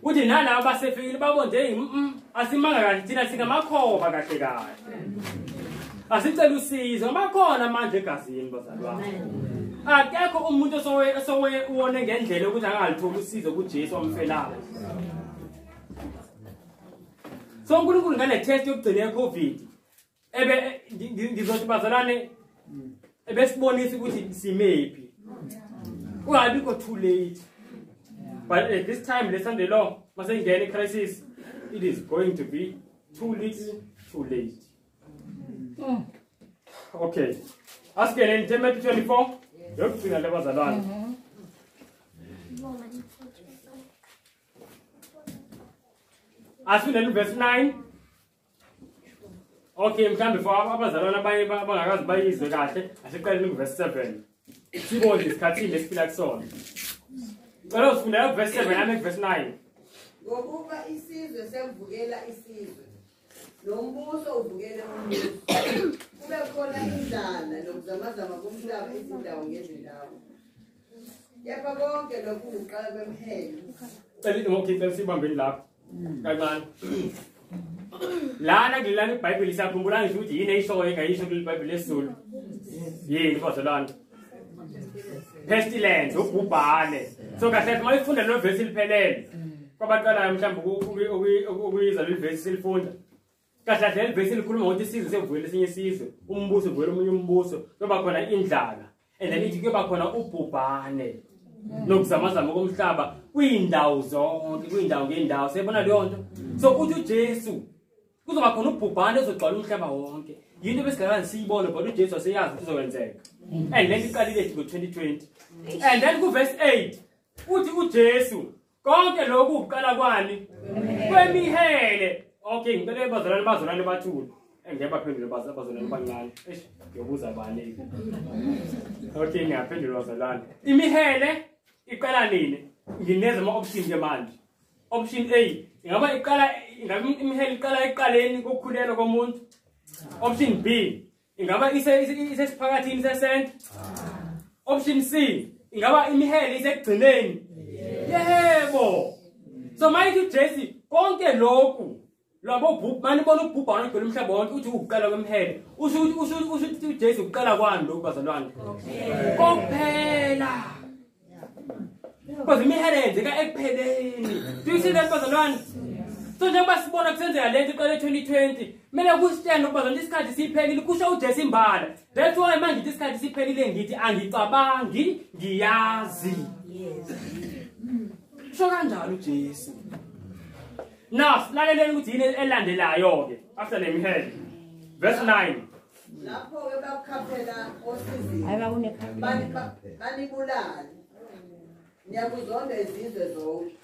Uthi nalabo abasefikile babonde asimanga kahle thina singamakhoba kahle kahle. Asicela usizo ngabakhona manje egazini bazalwane. Akekho umuntu osowe uone ngendlela ukuthi angalithola usizo kuJesu omfelayo. So uNkulunkulu ngale test yokugcina iCovid ngizothi bazalwane ebesibonisa ukuthi simephi. Kungabikho too late. But at this time let's Sunday long mase ngene crisis it is going to be too little too late. Okay. Askele in Matthew 24. Yokugcina le bazalwane. Asifunda verse 9. Okay, mhlambe for abazalwane abanye bangakazi bayizwe kahle, asiqale verse 7. Sibone isikhathi lesiphila kusona. Cela sifunda verse 7 ame verse 9. Ngokuba isizwe semvukela isizwe. Nombuso uvukela umbuso. Kube khona indlala nokuzamazama komhlaba izindawo ngezindawo. Yaba konke lokhu uqala kwemhelo. Okay, sibambeni lapho. Kancane. Lana ngilana iBhayibheli siyakhumbula ngisho ukuthi yini eyishoyo engayisho kwiBhayibheli lesizulu. Yini bazalwane? Pestilence, ubhubhane. So kahle uma ifunda lo verse liphelele. Kwabaqala mhlawumbe ukuyiza le verse silifunda. Kahle le verse likhuluma ukuthi isizwe sevukela esinye isizwe, umbuso uvela omunye umbuso, kuba khona indlala. And then ithi kuba khona ubhubhane. Nokuzamazama komhlaba kwindawo zonke, kwindawo ngeendawo. Siyabona leyo nto. So uthi uJesu kuzoba khona ubhubhane ozogcwala umhlaba wonke. yinto besigakazi siyibone but uJesu waseyazi ukuthi izokwenzeka and lento iqalile ngo-2020 and then ku-verse 8 uthi uJesu konke lokhu ukuqala kwani kwemihele. Okay, ngicela bazalwane bathule engiyabaphendula bazalwane bancane ngiyobuza bani. Okay, ngiyaphendula bazalwane. Imihele iqala nini? Ngineza ama-option ke manje. Option A, ingaba imihele iqala eqaleni kokukhulelwa komuntu. Option B, ingaba isesiphakathini sesenta. Option C, ingaba imihele isekugcineni. Yebo. So mayithi uJesu konke lokhu labo manje bona ubhubhana ngelo umhlaba wonke uthi ukuqala kwemihele. Usho ukuthi uJesu uqala kwani lokho bazalwane? Kuphela. Because imihele yenzeka ekupheleni. Do you see that bazalwane? So njengoba sibona kusenzeka lento iqale 2020, kumele kusitshene ukubazana isikhathi siphelile kusho uJesu imbala. That's why manje ngithi isikhathi siphelile ngithi angicabangi ngiyazi. Yes. Sho kanjalo uJesu. Now, silaleleni ukuthi yini elandelayo ke after le mihele. Verse 9. Lapho ke bakhaphela osizini. Hayi bakunekhaphela. Banibulali. Niyakuzonda izizwe zonke.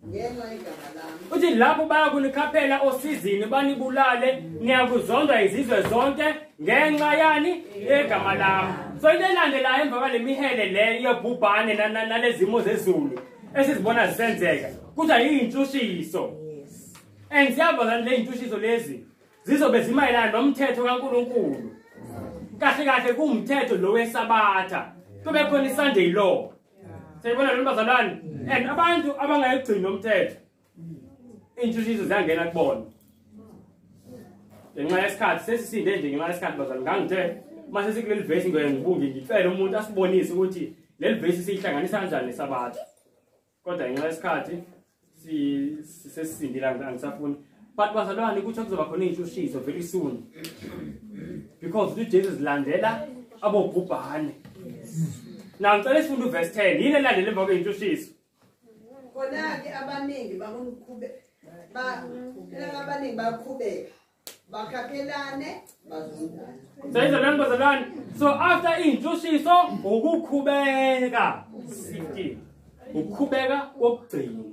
Ngenxa igama lami. Uthi lapho bayakunikhaphela osizini banibulale niyakuzonda izizwe zonke ngenxa yani egama lami. So into elandelayo emva kwale mihele le yobhubhane nalezimo zezulu esizibona zisenzeka kuthi ayintshutshiso. And siyabona le intshutshiso lezi zizobe zimayelana nomthetho kaNkulunkulu. Kahle kahle kumthetho lo wesabatha. Kube khona iSunday law. Siyibona lo bazalwane and abantu abangayigcini nomthetho intshutshiso ziyangena kubona. Ngenxa yesikhathi sesisinde nje ngenxa yesikhathi bazalwane ngangithe mase sikuleli verse ngiyibunge ngicela umuntu asibonise ukuthi leli verse siyihlanganisa kanjani nesabatha. Kodwa ngenxa yesikhathi sesisindile angisafuni. But bazalwane kuthi kuzoba khona intshutshiso very soon. Because uJesu zilandela abobhubhane. Now ngicela sifunde uverse 10. Yini elandela emva kweintshutshiso? Khona ke abaningi abaningi bakhubeka. Bakhaphelane bazondana. Bazalwane. So after intshutshiso ukukhubeka. 15. Ukukhubeka kokugcina.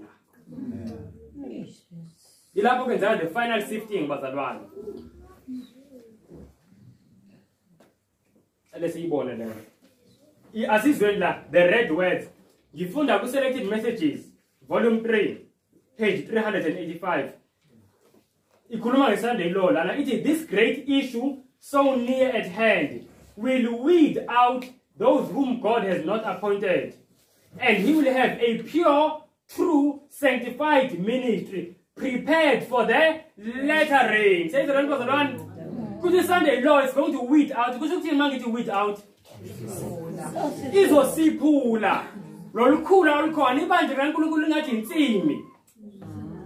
Ilapho kwenzeka the final sifting bazalwane. Lesiyibone le. Asizweni la the red words. Ngifunda ku selected messages volume 3 page 385. Ikhuluma ngeSunday law lana ithi this great issue so near at hand will weed out those whom God has not appointed, and he will have a pure, true, sanctified ministry prepared for the latter rain. Say the one. Could the Sunday law is going to weed out? Could you see to weed out? Izosipula. Lolukhula olukhona ibanje kaNkulunkulu ngathi insimi.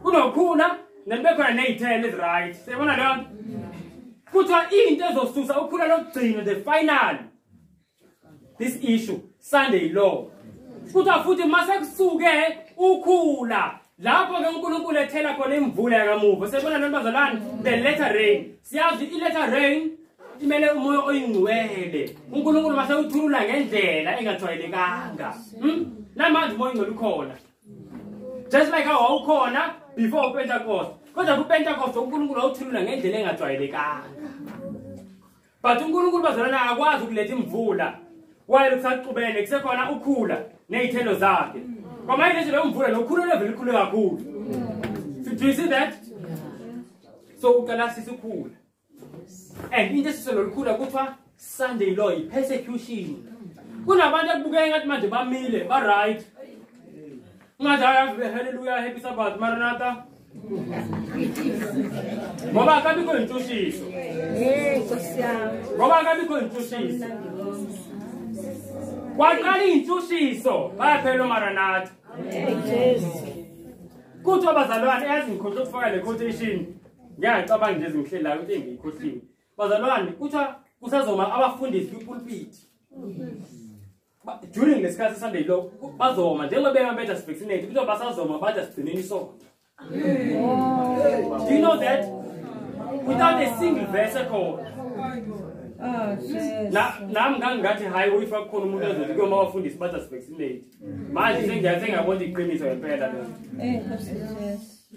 Kunokhula nembekhona nezithelo eziright. Siyabona lo? Kuthiwa into ezosusa ukhula lokugcina the final. This issue Sunday law. Kuthiwa futhi mase kusuke ukhula. Lapho ke uNkulunkulu ethela khona imvula yakamuva. Siyabona lo bazalwane the latter rain. Siyazi i-latter rain imele umoya oyingcwele. uNkulunkulu mase uthulula ngendlela engajwayelekanga. Namanje umoya ingcwele ukhona. Just like how ukhona before Pentecost. Kodwa ku Pentecost uNkulunkulu awuthulula ngendlela engajwayelekanga. But uNkulunkulu bazalwane akwazi ukuletha imvula. While kusaqhubene kusekhona ukhula nezithelo zakhe. Kwamanje nje lo mvula nokhulu level likhulu kakhulu. Do you see that? So uqala sisikhula. And into esisololukhula kuthiwa Sunday law persecution. Kunabantu ekubukeka ngathi manje bamile ba right. Ngathi hallelujah happy sabbath maranatha. Ngoba akabikho intshutshiso. Ngoba akabikho intshutshiso. Kwaqala intshutshiso bayaphela maranatha. Kuthi abazalwane yazi ngikhohle ukufaka le quotation. Ngiyacabanga nje ngihlela ukuthi engiyikhohlile. Bazalwane kuthiwa kusazoma abafundisi kwipulpit. During lesikhathi Sunday law bazoma njengoba bemabetha vaccinate kuthiwa basazoma bathi sigcineni isonto. Do you know that? without a single verse ekhona. Oh, yes. Nami ngangathi hayi uyifaka khona umuntu ezothi kuyoma abafundisi bathi asivaccinate. Manje sengiyabona iqiniso ngempela lo. Yes.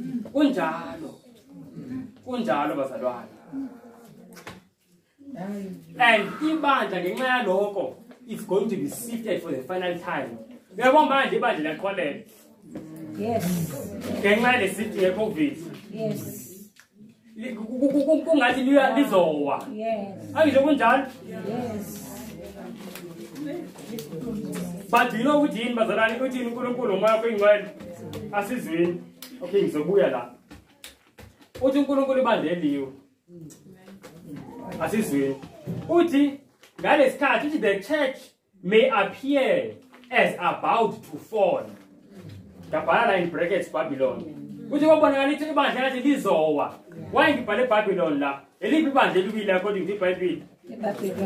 Kunjalo bazalwane. And ibandla ngenxa yaloko it's going to be sifted for the final time. Uyabona manje ibandla liyaqhwalela. Yes. Ngenxa yale sithi ye-COVID. Yes. Kungathi lizowa. Yes. Angisho kunjalo? Yes. But you know ukuthi yini bazalwane ukuthi uNkulunkulu umoya wakhe ingcwele asizweni. Okay ngizobuya la. Uthi uNkulunkulu ibandeliwe. Asizweni. Uthi ngalesikhathi uthi the church may appear as about to fall. Dabhala in brackets Babylon. Uthi kwabonakala ukuthi ibandla lathi lizowa. Why ngibhale Babylon la? Eliphi ibandla eliwile according to iBhayibheli?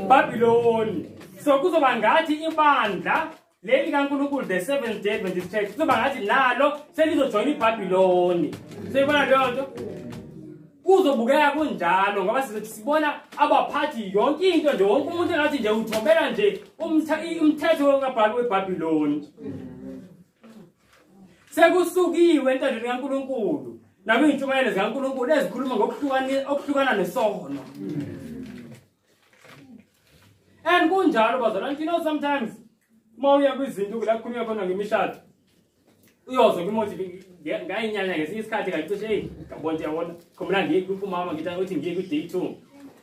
Babylon. So kuzoba ngathi ibandla leli kaNkulunkulu the Seventh Day Adventist Church kuzoba ngathi nalo selizojoin iBabylon. Seyibona leyo nto? Kuzobukeka kunjalo ngoba sibona abaphathi yonke into nje wonke umuntu engathi nje uthobela nje umthetho kaBhayibheli weBabylon. Sekusukiwe entandweni kaNkulunkulu nakwintshumayelo zikaNkulunkulu ezikhuluma ngokuhlukana nesono. And kunjalo bazalwane, you know sometimes mawuya kwizinto la kukhulunywa khona ngemishado uyozwa kwimothi ngayinyanya ngesinye isikhathi kacishe hey ngabona yabona khomla kumama ngithi uthi ngiye ku day 2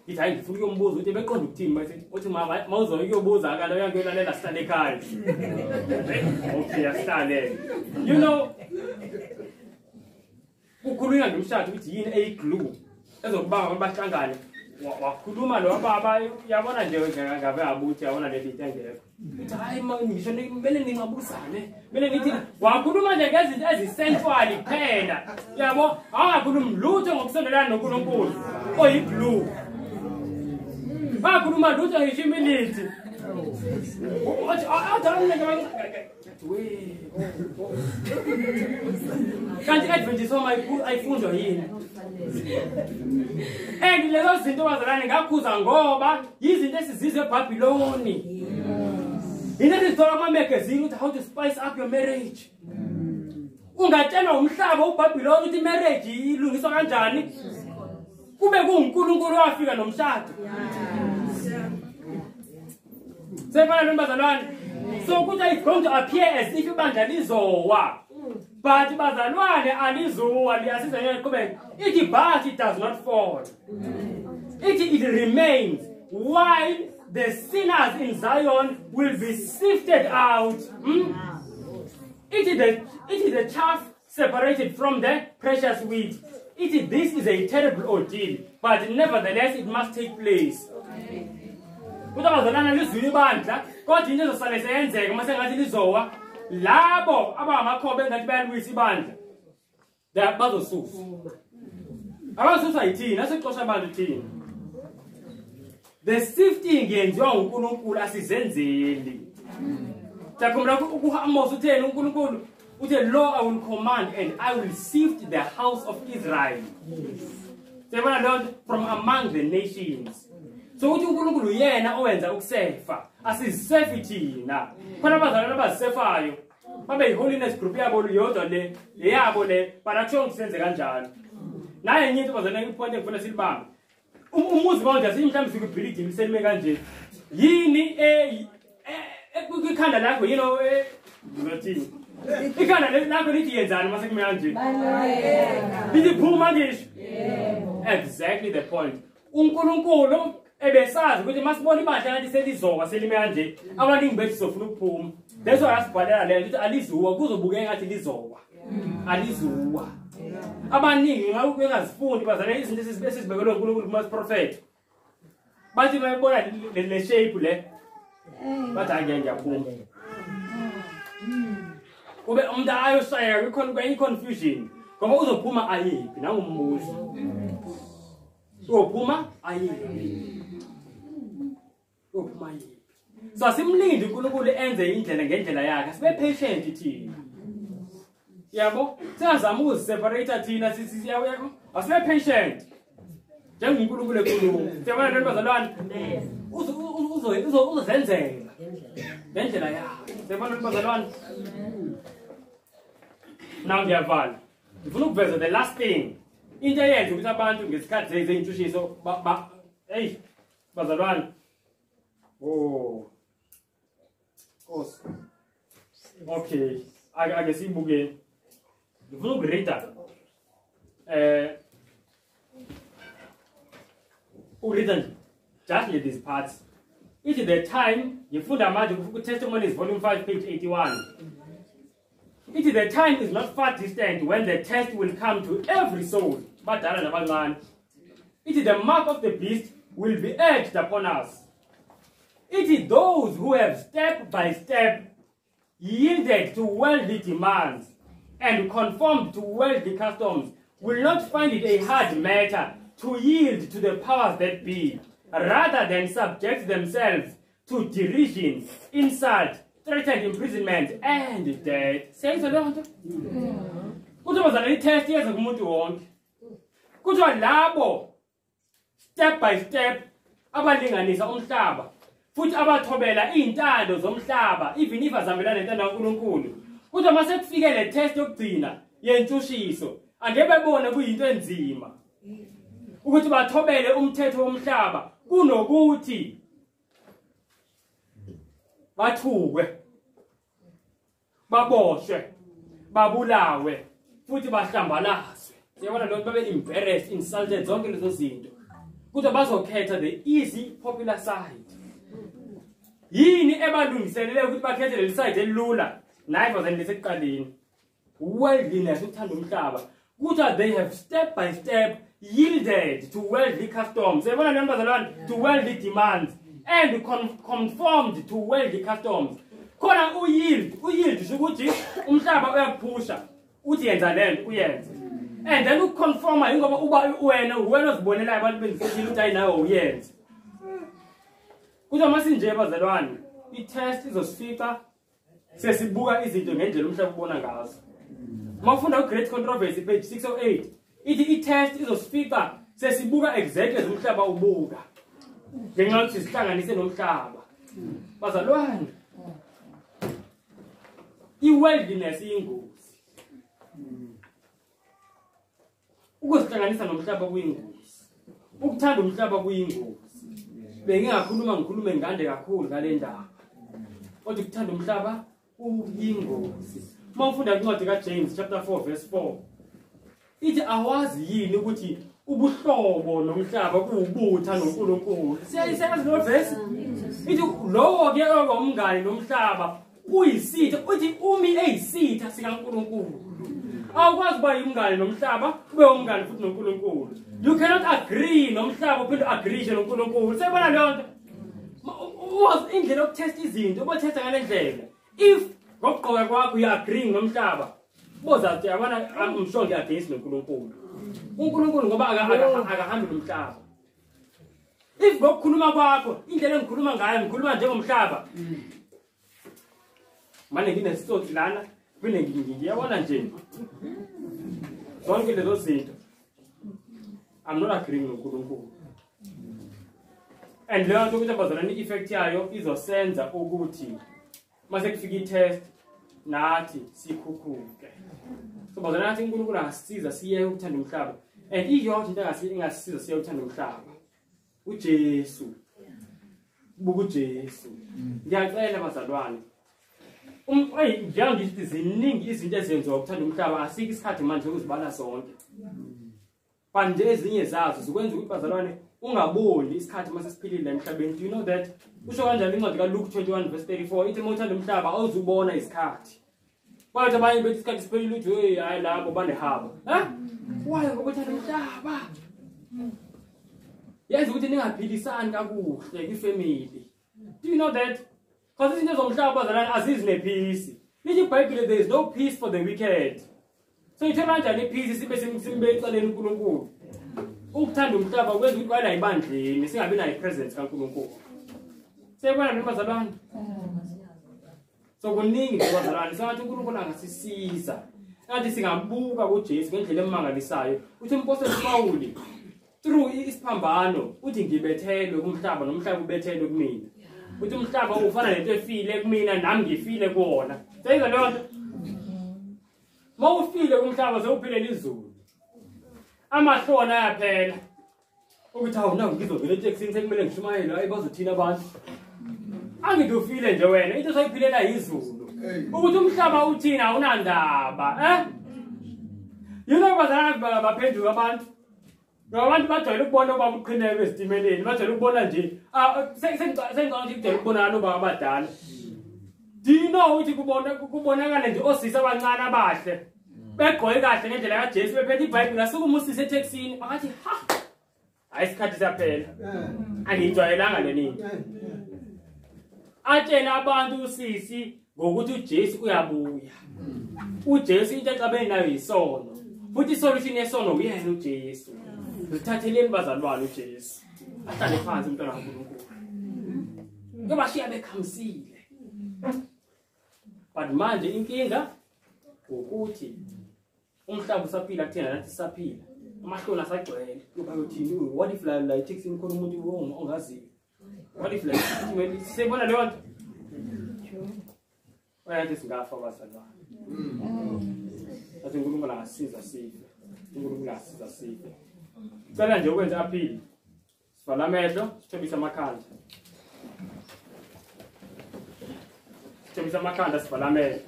ngithi hayi ngifuna ukuyombuza ukuthi beqonda ukuthini mase uthi mama mawuzoya ukuyobuza akala uyangiyolalela sihlale ekhaya. Okay asihlale. You know ukukhulunywa ngemishado ukuthi yini eyiglue ezokubanga abahlangane wakhuluma lo baba yabona nje ngabe abuthi yabona le binto engekho. Uthi hayi ngisho kumele ningabusane kumele ngithi wakhuluma nje ngezinto ezisensual kuphela yabo angakhulumi lutho ngokusondelana noNkulunkulu oyiglue. Wakhuluma lutho ngisho imiliti wathi kanti Adventist ayifundwa yini? And lezo zinto bazalwane ngakhuza ngoba yizinto esizizwe eBabylon. Into ezithola ama-magazine ukuthi how to spice up your marriage. Ungatshelwa umhlaba uBabylon ukuthi marriage ilungiswa kanjani? Kube kuNkulunkulu wafika nomshado. Sebona bazalwane. So kuthi it's going to appear as if ibandla lizowa. But bazalwane alizowa liyasiza ngeqhubeka. Ithi but it does not fall. It remains while the sinners in Zion will be sifted out. It is the chaff separated from the precious wheat. This is a terrible ordeal, but nevertheless it must take place. Kuzabazalana lizwi ibandla kodwa into ezosale seyenzeka mase ngathi lizowa labo abamakhobe engathi bayalwisa ibandla bazosusa. Abasusa yithini asixosha abantu thina. The sifting yenziwa uNkulunkulu asizenzeli. Jakhombla ukuHamos utheni uNkulunkulu uthi lo I will command and I will sift the house of Israel. Sebona Lord from among the nations. So uthi uNkulunkulu yena owenza ukusefa asisefi thina. Khona abazalwane abazisefayo babe yiholiness group yabo yodwa le yabo le banakusho ngisenze kanjalo. Naye enye into bazalwane ipoint engifuna silibambe. Umuzi konke asimhlawumbe sikubuilding liselime kanje. Yini ikhanda lakho you know uzothini? Ikhanda lakho lithi yenzani mase kume kanje? Lithi phuma ngisho. Exactly the point. uNkulunkulu ebesazi ukuthi masibona ibandla ngathi selizowa selime kanje abaningi bethu sofuna ukuphuma. That's why asibhalela le ukuthi alizuwa kuzobukeka ngathi lizowa. Alizuwa. Abaningi ngakuyengazifundi bazalwane izinto esizibekelwe uNkulunkulu kuma prophet. Bathi bayibona le shape le. Bathi ngiyaphuma. Ube umuntu ayoshaya kwenye confusion. Ngoba uzophuma ayiphi nangumbuzo. Uzophuma ayiphi. Uzophuma ayiphi. So simlindi uNkulunkulu enze indlela ngendlela yakhe. Sibe patient thina. Yabo, siyazama ukuseparate thina sisi yabo. Asibe patient. njengonkulunkulu ekhuluma siyabona lento bazalwane uzozenzela ngendlela yakhe siyabona lento bazalwane now ngiyavala ngifuna ukuveza the last thing into eyenza ukuthi abantu ngesikhathi zeyintshishiso hey bazalwane okay ake sibuke ngifuna ukureada just read these parts. It is the time you funda manje Testimonies volume 5 page 81. It is the time is not far distant when the test will come to every soul. It is the mark of the beast will be edged upon us. It is those who have step by step yielded to worldly demands and conformed to worldly customs will not find it a hard matter to yield to the powers that be, rather than subject themselves to derision, insult, threatened imprisonment, and death. Say so, don't you? Was a test years of Mutu. Good labo, step by step, abalinganisa umhlaba. Futhi abathobela intando zomhlaba, even if azambelana intando kaNkulunkulu. Kuthi mase kufike le test yokugcina yentshushiso, angeke bebone kuyinto enzima. Ukuthi bathobele umthetho womhlaba kunokuthi bathukwe baboshwe babulawe futhi bahlambalazwe siyabona lokho babe embarrassed insulted zonke lezo zinto kuthi bazokhetha the easy popular side yini ebalungiselele ukuthi bakhethe le side elula naye bazani lesekuqaleni worldliness uthanda umhlaba kuthi they have step by step yielded to worldly customs, to worldly demands, and conformed to worldly customs. Kona uyield ukuthi umhlaba uyaphusha uthi yenza lento uyenze. And then uconforma ingoba uba wena ozibonelayo abantu benzisile ukuthi ayinawo uyenze. Kuthi masinje bazalwane, i-test izosifika sesibuka izinto ngendlela umhlaba ubona ngazo. Mawufunda uGreat Controversy page 608 ithi test izosifika sesibuka exactly umhlaba ubuka ngenxa yokuthi sihlanganise nomhlaba bazalwane i-worldliness iyingozi ukusihlanganisa nomhlaba kuyingozi ukuthanda umhlaba kuyingozi ngikhulume ngande kakhulu ngale ndaba kodwa ukuthanda umhlaba kuyingozi mawufunda incwadi kaJames chapter 4 verse 4 ithi awazi yini ukuthi ubuhlobo nomhlaba kuwubutha noNkulunkulu siyayisebenza lo verse ithi lowo ke ongomngane nomhlaba uyisitha uthi umi eyisitha sikaNkulunkulu awukwazi kuba yimngane nomhlaba ube umngane futhi noNkulunkulu you cannot agree nomhlaba uphinde agree noNkulunkulu sebona leyo nto was indlela yokutesta izinto ubothetha ngale ndlela if ngokugqoka kwakho you agree nomhlaba bozathi yabona I'm sure against noNkulunkulu uNkulunkulu ngoba akahambi nomhlaba if ngokukhuluma kwakho indlela engikhuluma ngayo ngikhuluma njengomhlaba manje nginesithotsi lana bene ngiyabona nje zonke lezo zinto I'm not agreeing noNkulunkulu and leyo nto ukuthi bazalana effect yayo izosenza ukuthi mase kufika i-test nathi sikhukhuke so bazalana nathi uNkulunkulu asisiza siye ukuthanda umhlaba and iyonke into engasisiza siye ukuthanda umhlaba uJesu buku uJesu ngiyacela bazalwane ngiyangithi ziningi izinto ezenziwa ukuthanda umhlaba asike isikhathi manje ukuzibala sonke manje ezinye zazo zikwenza ukuthi bazalwane ungaboni isikhathi mase siphilile emhlabeni do you know that usho kanjani incwadi kaLuke 21 verse 34 ithi uthanda umhlaba awuzubona isikhathi bathi abanye bethi isikhathi siphilile uthi hey hayi labo banehaba why ngokuthanda umhlaba yenza ukuthi ningaphilisani kakuhle ifamily do you know that because izinto zomhlaba bazalwane azizi nepeace lithi iBhayibheli there is no peace for the wicked so ithola kanjani ipeace sibe simbe ecaleni uNkulunkulu ukuthanda umhlaba kwenza ukuthi kwala ibandleni singabi nayo presence kaNkulunkulu sebona nabazalwane so kuningi bazalwane sathi uNkulunkulu angasisiza ngathi singabuka kuJesu ngendlela emangalisayo uthi umpostoli Pawuli through isiphambano uthi ngibethelwe kumhlaba nomhlaba ubethelwe kumina. Uthi umhlaba ufana nento efile kumina nami ngifile kuwona. Seyizwa leyo nto? Mawufile kumhlaba sewuphilela izulu. Amahlona ayaphela. Ukuthi hawu naku ngizovela eTexini sekumele ngishumayele hayi bazothina abantu. Angithi ufile nje wena into soyiphilela izulu. Ukuthi umhlaba uthina awunandaba, Yilo bazana baphenduka abantu. Ngabantu bajwayele ukubona ubaba uqhineke ezitimeleni, bajwayele ukubona nje sengicela ukuthi kujwayele ukubona ubaba abadala. Do you know ukuthi kubonakala nje osisi abancane abahle begqoke kahle ngendlela kaJesu bephethe iBhayibheli asukuma usisi eTexini bathi ha ayisikhathi saphela angijwayelanga lenini atshela abantu usisi ngokuthi uJesu uyabuya uJesu into exabene nayo isono futhi isolution yesono uyena uJesu sithatheleni bazalwane uJesu ahlale phansi umntwana kaNkulunkulu ngoba shiya bekhamisile but manje inkinga ukuthi umhlaba usaphila kuthina nathi sisaphila amahloni asagcwele kuba uthini what if la eTexini khona umuntu ongaziyo what if la eTexini sibona leyo nto wayathi singafa bazalwane athi uNkulunkulu angasiza sife uNkulunkulu angasiza sife cela nje ukwenza aphili sivala amehlo sithobisa amakhanda sivala amehlo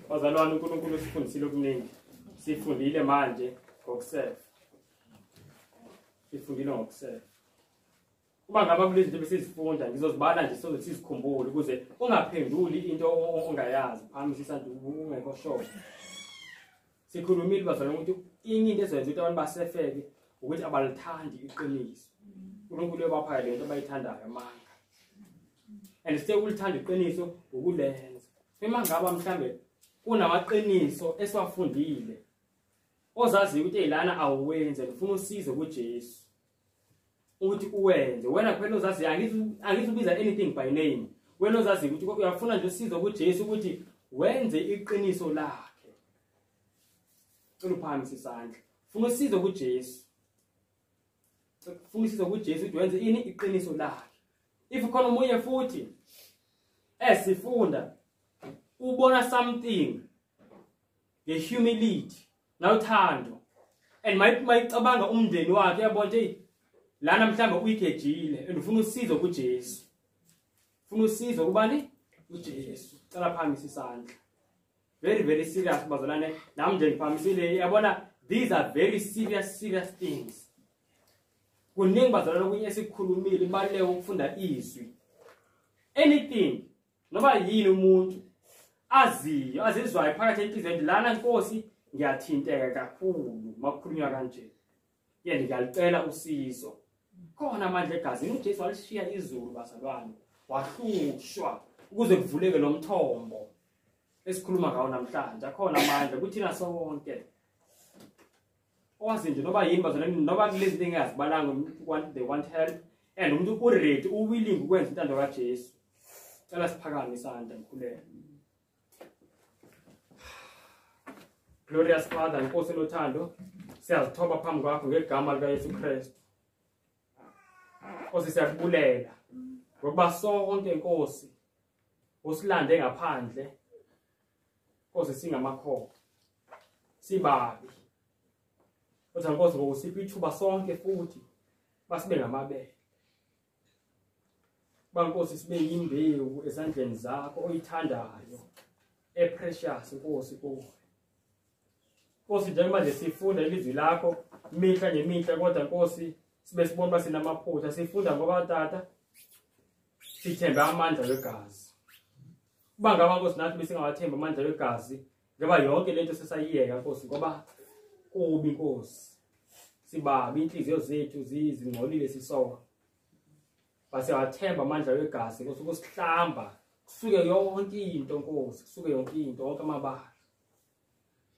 bazalwane uNkulunkulu usifundisile okuningi sifundile manje ngokusefa kuba ngaba kulezi zinto besizifunda ngizozibala nje soze sizikhumbule ukuze ungaphenduli into ongayazi phambi ungekho sure sikhulumile bazalwane ukuthi inye into ezenza ukuthi abantu basefeke ukuthi abalithandi iqiniso uNkulunkulu uyabapha le nto abayithandayo amanga and sithe ulithanda iqiniso ukulenza uma ngaba mhlambe kunamaqiniso esiwafundile ozazi ukuthi elana awuwenze ufuna usizo kuJesu ukuthi uwenze wena kuphela ozazi angizubiza anything by name wena ozazi ukuthi uyafuna nje usizo kuJesu ukuthi wenze iqiniso lakhe uluphamisa isandla ufuna usizo kuJesu ukuthi wenze ini iqiniso lakhe if khona umunye futhi esifunda ubona something ngehumility nawuthando and mayicabanga umndeni wakhe yabona nje lana mhlamba uyigejile and ufuna usizo kuJesu ufuna usizo kubani uJesu cela phamisa isandla very very serious bazalwane nami nje ngiphamisile yabona these are very serious things kuningi bazalwane okunye esikhulumile ibaleke ukufunda izwi anything noba yini umuntu azizwayo phakathi enhliziyweni lana Nkosi ngiyathinteka kakhulu makukhulunywa kanje yena ngiyacela usizo khona amandla egazini uJesu walishiya izulu bazalwane wahlushwa ukuze kuvuleke lo mthombo esikhuluma ngawo namhlanje akhona amandla kuthina sonke owazi nje noba yini bazalwane noba kulezi zinto engazibalanga they want help and umuntu uready uwilling ukwenza intando kaJesu cela siphakame isandla ngikhuleke. Glorious Father, Nkosi nothando, siyazithoba phambi kwakho ngegama likaYesu Kristu. Nkosi siyakubulela ngokuba sonke Nkosi usilande ngaphandle. Nkosi singamakhoba. Sibabi. Uthi Nkosi ngokusipha ithuba sonke futhi basibe ngamabele. Bankosi sibe yimbewu esandleni zakho oyithandayo. Precious Nkosi kuwe. Nkosi njengoba nje sifunda ilizwi lakho mihla ngemihla kodwa Nkosi sibe sibona base namaphutha sifunda ngoba tata sithemba amandla wegazi kuba ngaba Nkosi nathi besingawathemba amandla wegazi ngoba yonke lento sesayiyeka Nkosi ngoba kubi Nkosi sibabi inhliziyo zethu zingcolile sisoka base wathemba amandla wegazi Nkosi ukusihlamba kusuke yonke into Nkosi kusuke yonke into wonke amabala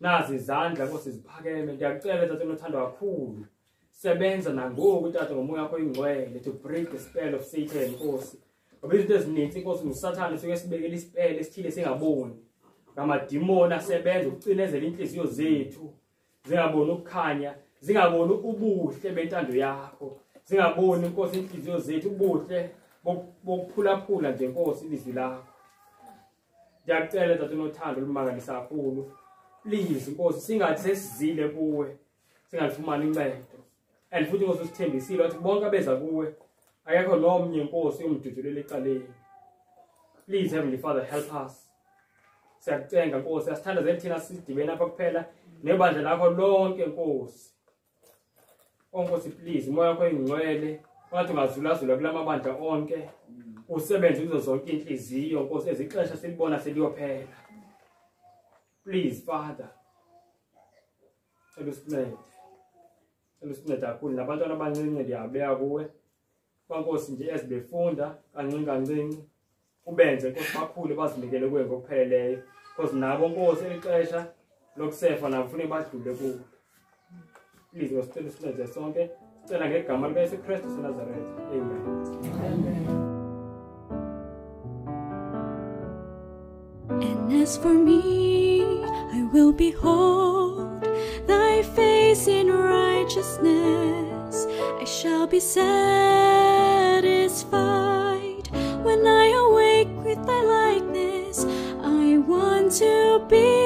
nazi izandla Nkosi ziphakeme ngiyakucela tata unothando kakhulu sebenza nangoku tata ngomoya wakho ingcwele to break the spell of Satan Nkosi ngoba izinto ezininzi Nkosi uSathane suke sibekele isipele esithile singaboni ngamadimoni asebenza ukucinezela inhliziyo zethu zingaboni ukukhanya, zingaboni ubuhle bentando yakho, zingaboni Nkosi inhliziyo zethu ubuhle bokuphulaphula nje Nkosi ilizwi lakho. Ngiyacela Tata unothando olumangalisa kakhulu, please Nkosi singathi sesizile kuwe, singalifumani uncedo. And futhi Nkosi usithembisile ukuthi bonke abeza kuwe akekho nomnye Nkosi umdudulela ecaleni. Please Heavenly Father, help us. Siyakucenga Nkosi, asithandazeli thina sidibene apha kuphela nebandla lakho lonke Nkosi. Nkosi please, moya wakho ingcwele, ungathi ungazulazula kula mabandla onke, usebenze kuzo zonke inhliziyo Nkosi ezixesha silibona seliyophela. Please Father, elusincede kakhulu nabantwana abancinci ndiyabeka kuwe. Nkosi nje ezibefunda kancinci ubenze Nkosi bakhule bazinikele kuwe ngokupheleleyo, because nabo Nkosi elixesha lokusefa nabo ufune badlule kuwe. Please ngosicela usincede sonke, sicela ngegama likaYesu Kristu waseNazaretha. Amen. And as for me, I will behold thy face in righteousness. I shall be satisfied when I awake with thy likeness. I want to be